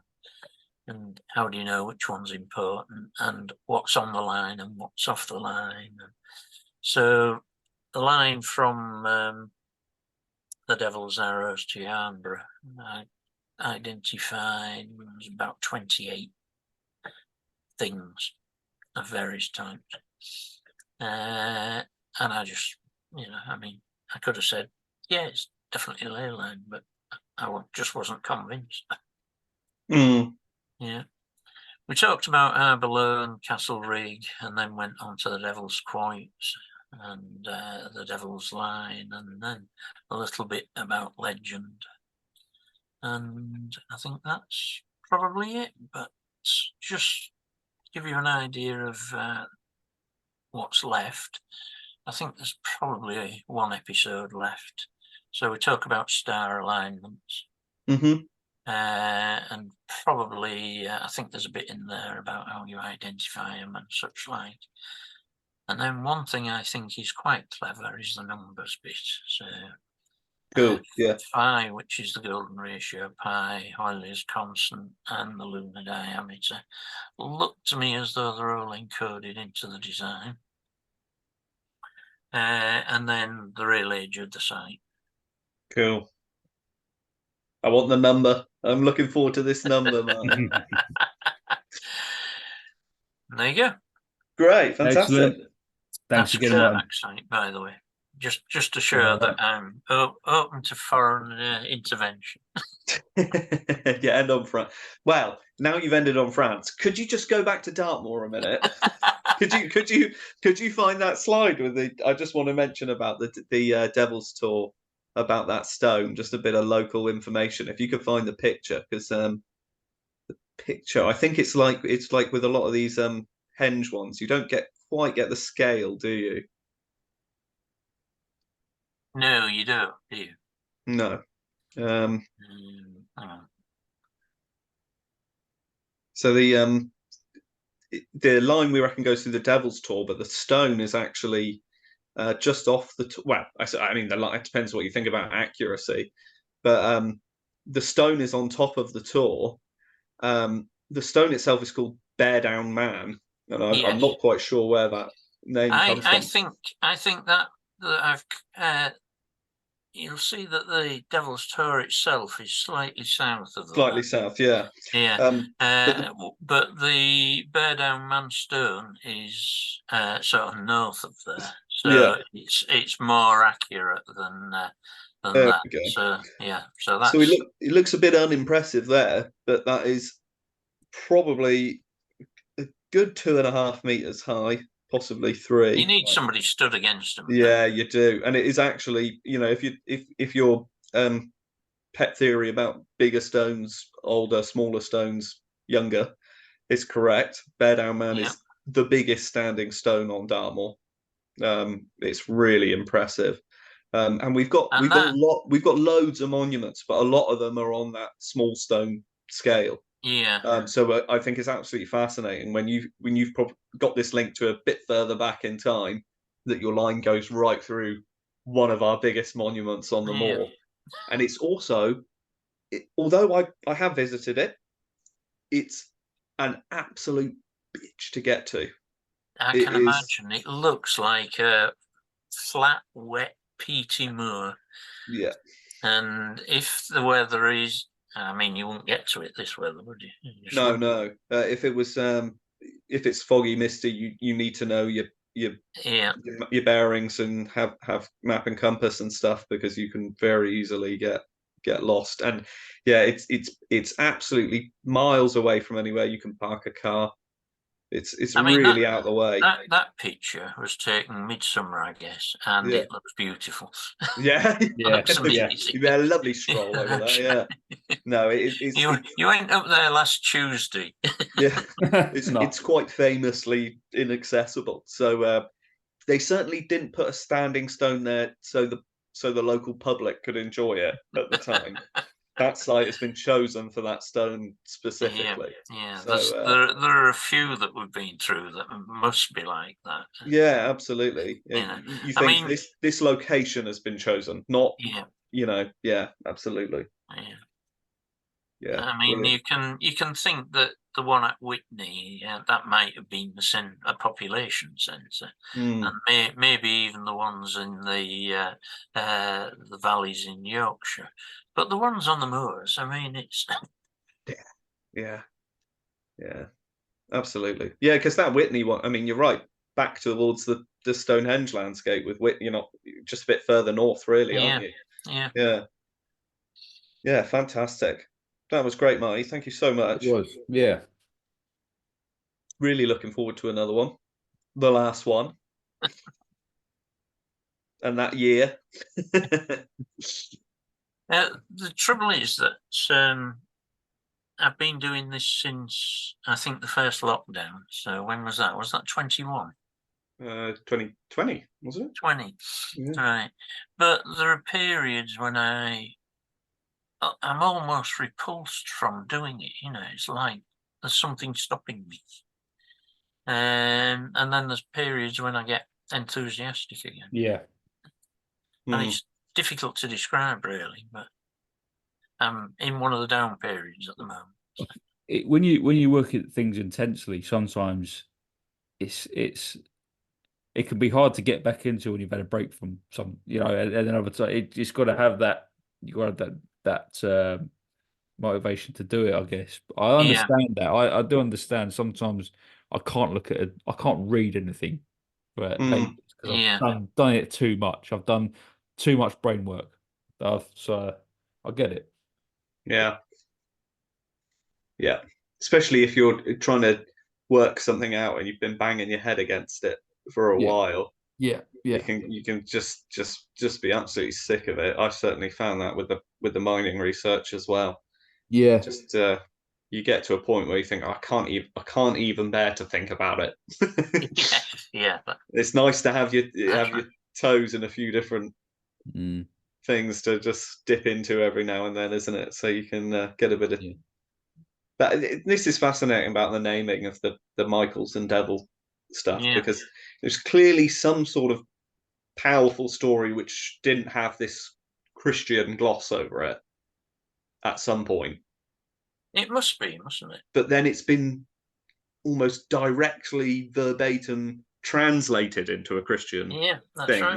And how do you know which one's important and what's on the line and what's off the line? And so the line from the Devil's Arrows to Yarnborough, I identified was about 28 things of various types. And I just, I mean, I could have said, yeah, it's definitely a ley line, but just wasn't convinced. Mm. Yeah. We talked about Arbaloon, Castle Rig, and then went on to the Devil's Quoits and the Devil's Line, and then a little bit about legend. And I think that's probably it, but just to give you an idea of what's left, I think there's probably one episode left. So we talk about star alignments. Mm-hmm. And probably, I think there's a bit in there about how you identify them and such like. And then one thing I think is quite clever is the numbers bit. So Cool. Yeah. Pi, which is the golden ratio, pi, Euler's constant, and the lunar diameter, look to me as though they're all encoded into the design. And then the real age of the site. Cool. I want the number. I'm looking forward to this number, man. There you go. Great. Fantastic. Excellent. Thanks That's again, Martin. Carnac site, by the way. Just to show that I'm open to foreign intervention. Yeah, end on France. Well, now you've ended on France. Could you just go back to Dartmoor a minute? Could you find that slide with the? I just want to mention about the Devil's Tour, about that stone. Just a bit of local information. If you could find the picture, because the picture, I think it's like with a lot of these henge ones, you don't quite get the scale, do you? No, you don't, do you? No. Oh. So the line we reckon goes through the Devil's Tour, but the stone is actually just off the. Well, I mean, the line. It depends what you think about accuracy, but the stone is on top of the tour. The stone itself is called Bear Down Man, and I'm not quite sure where that name comes from. I think that I've. You'll see that the Devil's Tour itself is slightly south of the Slightly south, yeah. Yeah. But the Bear Down Man stone is sort of north of there, so it's more accurate than there that. we go. So yeah, so that's. So it looks a bit unimpressive there, but that is probably a good 2.5 meters high, possibly 3. You need somebody stood against them. Yeah, you do, and it is actually, if your pet theory about bigger stones, older, smaller stones, younger, is correct. Bear Down Man is the biggest standing stone on Dartmoor. It's really impressive, and we've got loads of monuments, but a lot of them are on that small stone scale. Yeah. So I think it's absolutely fascinating when you've got this link to a bit further back in time, that your line goes right through one of our biggest monuments on the moor, and it's also, although I have visited it, it's an absolute bitch to get to. I can imagine. It looks like a flat, wet, peaty moor. Yeah. And if the weather is, I mean, you wouldn't get to it this weather, would you? No. If it was, if it's foggy, misty, you need to know your bearings and have map and compass and stuff, because you can very easily get get lost. And yeah, it's absolutely miles away from anywhere you can park a car. It's I mean, really out of the way. That picture was taken midsummer, I guess, and Yeah. it looks beautiful. Yeah, Yeah, Looks yeah. amazing. You had a lovely stroll over there. Yeah, no, You went up there last Tuesday. yeah, No. it's quite famously inaccessible. So they certainly didn't put a standing stone there so the local public could enjoy it at the time. That site has been chosen for that stone specifically. Yeah. So, there are a few that we've been through that must be like that. yeah, absolutely. Yeah. You I think mean, this location has been chosen, not yeah, absolutely. Yeah. Yeah, I mean, brilliant. you can think that the one at Whitney that might have been a population centre, and maybe even the ones in the valleys in Yorkshire, but the ones on the moors. I mean, it's Yeah, absolutely. Yeah, because that Whitney one. I mean, you're right. Back towards the Stonehenge landscape with Whitney, you're not just a bit further north, really, aren't you? Yeah. Yeah. Fantastic. That was great, Marty. Thank you so much. It was. Yeah. Really looking forward to another one. The last one. And that year. The trouble is that I've been doing this since I think the first lockdown. So when was that? Was that 21? 2020, wasn't it? 20. Yeah. Right. But there are periods when I'm almost repulsed from doing it. It's like there's something stopping me. And then there's periods when I get enthusiastic again. Yeah. And it's difficult to describe, really, but I'm in one of the down periods at the moment. When you work at things intensely, sometimes it can be hard to get back into when you've had a break from some, and then other time it's got to have that. You got to have that motivation to do it, I guess. But I understand that. I do understand. Sometimes I can't look at it. I can't read anything, but because I've done it too much. I've done too much brain work. So I get it. Yeah. Especially if you're trying to work something out and you've been banging your head against it for a while. Yeah. You can just be absolutely sick of it. I've certainly found that with the mining research as well. Yeah. Just you get to a point where you think, I can't even bear to think about it. It's nice to have your toes in a few different things to just dip into every now and then, isn't it? So you can get a bit of. This is fascinating about the naming of the Michaels and Devil stuff, because there's clearly some sort of powerful story which didn't have this Christian gloss over it at some point. It must be, mustn't it? But then it's been almost directly verbatim translated into a Christian thing,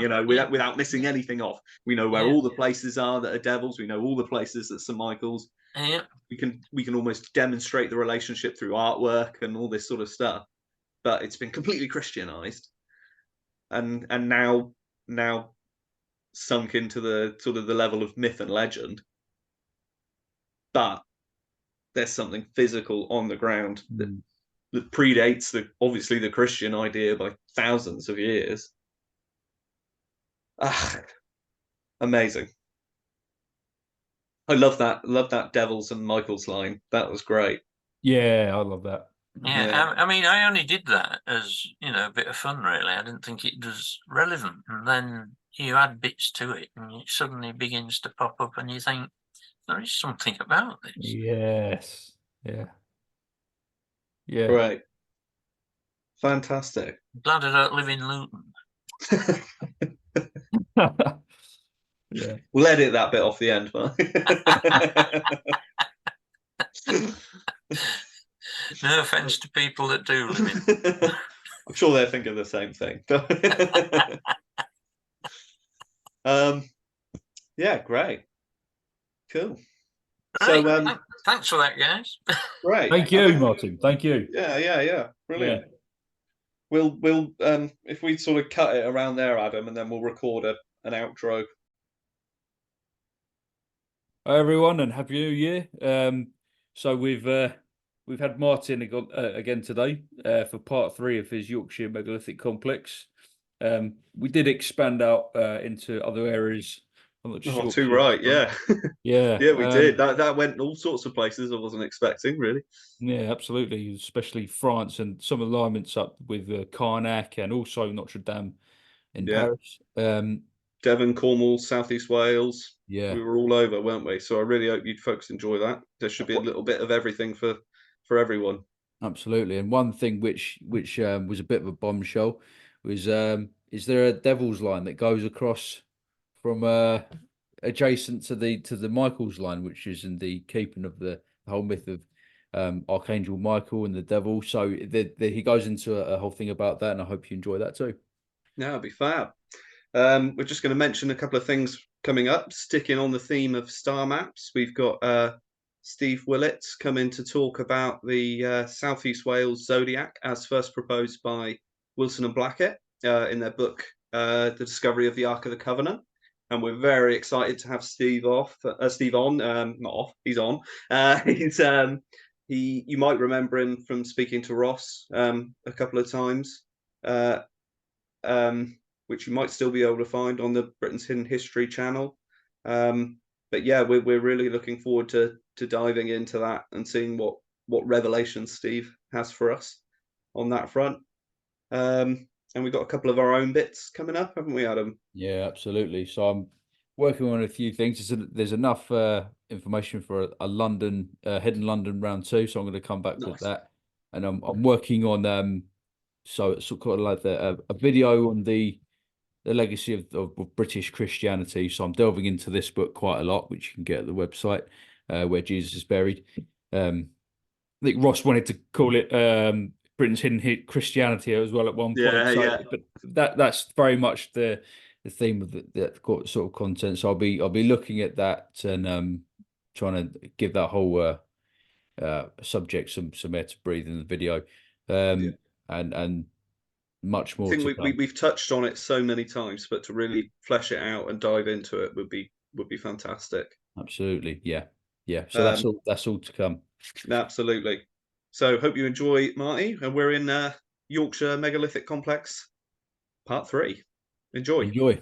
right. without missing anything off. We know where all the places are that are devils. We know all the places that St. Michael's. Yeah. We can almost demonstrate the relationship through artwork and all this sort of stuff. But it's been completely Christianized, and now sunk into the sort of the level of myth and legend. But there's something physical on the ground that predates obviously the Christian idea by thousands of years. Amazing. I love that Devils and Michaels line. That was great. Yeah, I love that. Yeah. I mean, I only did that as a bit of fun, really. I didn't think it was relevant, and then you add bits to it, and it suddenly begins to pop up, and you think there is something about this. Yes. Yeah. Great. Fantastic. Glad I don't live in Luton. Yeah. We'll edit that bit off the end, Mark. No offense to people that do live in. I'm sure they're thinking the same thing. Yeah, great. Cool. Right. So thanks for that, guys. Right. Thank you, Martin. Thank you. Yeah. Brilliant. Yeah. We'll if we sort of cut it around there, Adam, and then we'll record an outro. Hi everyone, and happy New Year. So we've had Martin again today for part 3 of his Yorkshire Megalithic complex. We did expand out into other areas. I'm not just Oh, too Yorkshire. right, yeah. Yeah, Yeah, we did. That went all sorts of places I wasn't expecting, really. yeah, absolutely. Especially France and some alignments up with Carnac and also Notre Dame in Yeah. Paris. Devon, Cornwall, Southeast Wales. Yeah, We were all over, weren't we? So I really hope you folks enjoy that. There should be a little bit of everything for everyone. absolutely. And one thing which was a bit of a bombshell was is there a devil's line that goes across from adjacent to the Michael's line, which is in the keeping of the whole myth of Archangel Michael and the devil. So he goes into a whole thing about that, and I hope you enjoy that too. Yeah, it'll be fab. We're just going to mention a couple of things coming up, sticking on the theme of star maps. We've got Steve Willits coming to talk about the Southeast Wales Zodiac as first proposed by Wilson and Blackett in their book, The Discovery of the Ark of the Covenant. And we're very excited to have Steve on, not off, he's on. You might remember him from speaking to Ross a couple of times. Which you might still be able to find on the Britain's Hidden History channel. But yeah, we're really looking forward to diving into that and seeing what revelations Steve has for us on that front. And we've got a couple of our own bits coming up, haven't we, Adam? Yeah, absolutely. So I'm working on a few things. There's enough information for a London hidden London round 2, so I'm going to come back with Nice. that. And I'm working on so it's sort of like a video on the legacy of British Christianity. So I'm delving into this book quite a lot, which you can get at the website where Jesus is buried. I think Ross wanted to call it Britain's Hidden Christianity as well at one point. Yeah, yeah. But that's very much the theme of that sort of content. So I'll be looking at that and trying to give that whole subject some air to breathe in the video. And much more I think to come. we've touched on it so many times, but to really flesh it out and dive into it would be fantastic. Absolutely, yeah. So that's all to come. Absolutely. So hope you enjoy, Marty, and we're in Yorkshire Megalithic Complex, part 3. Enjoy. Enjoy.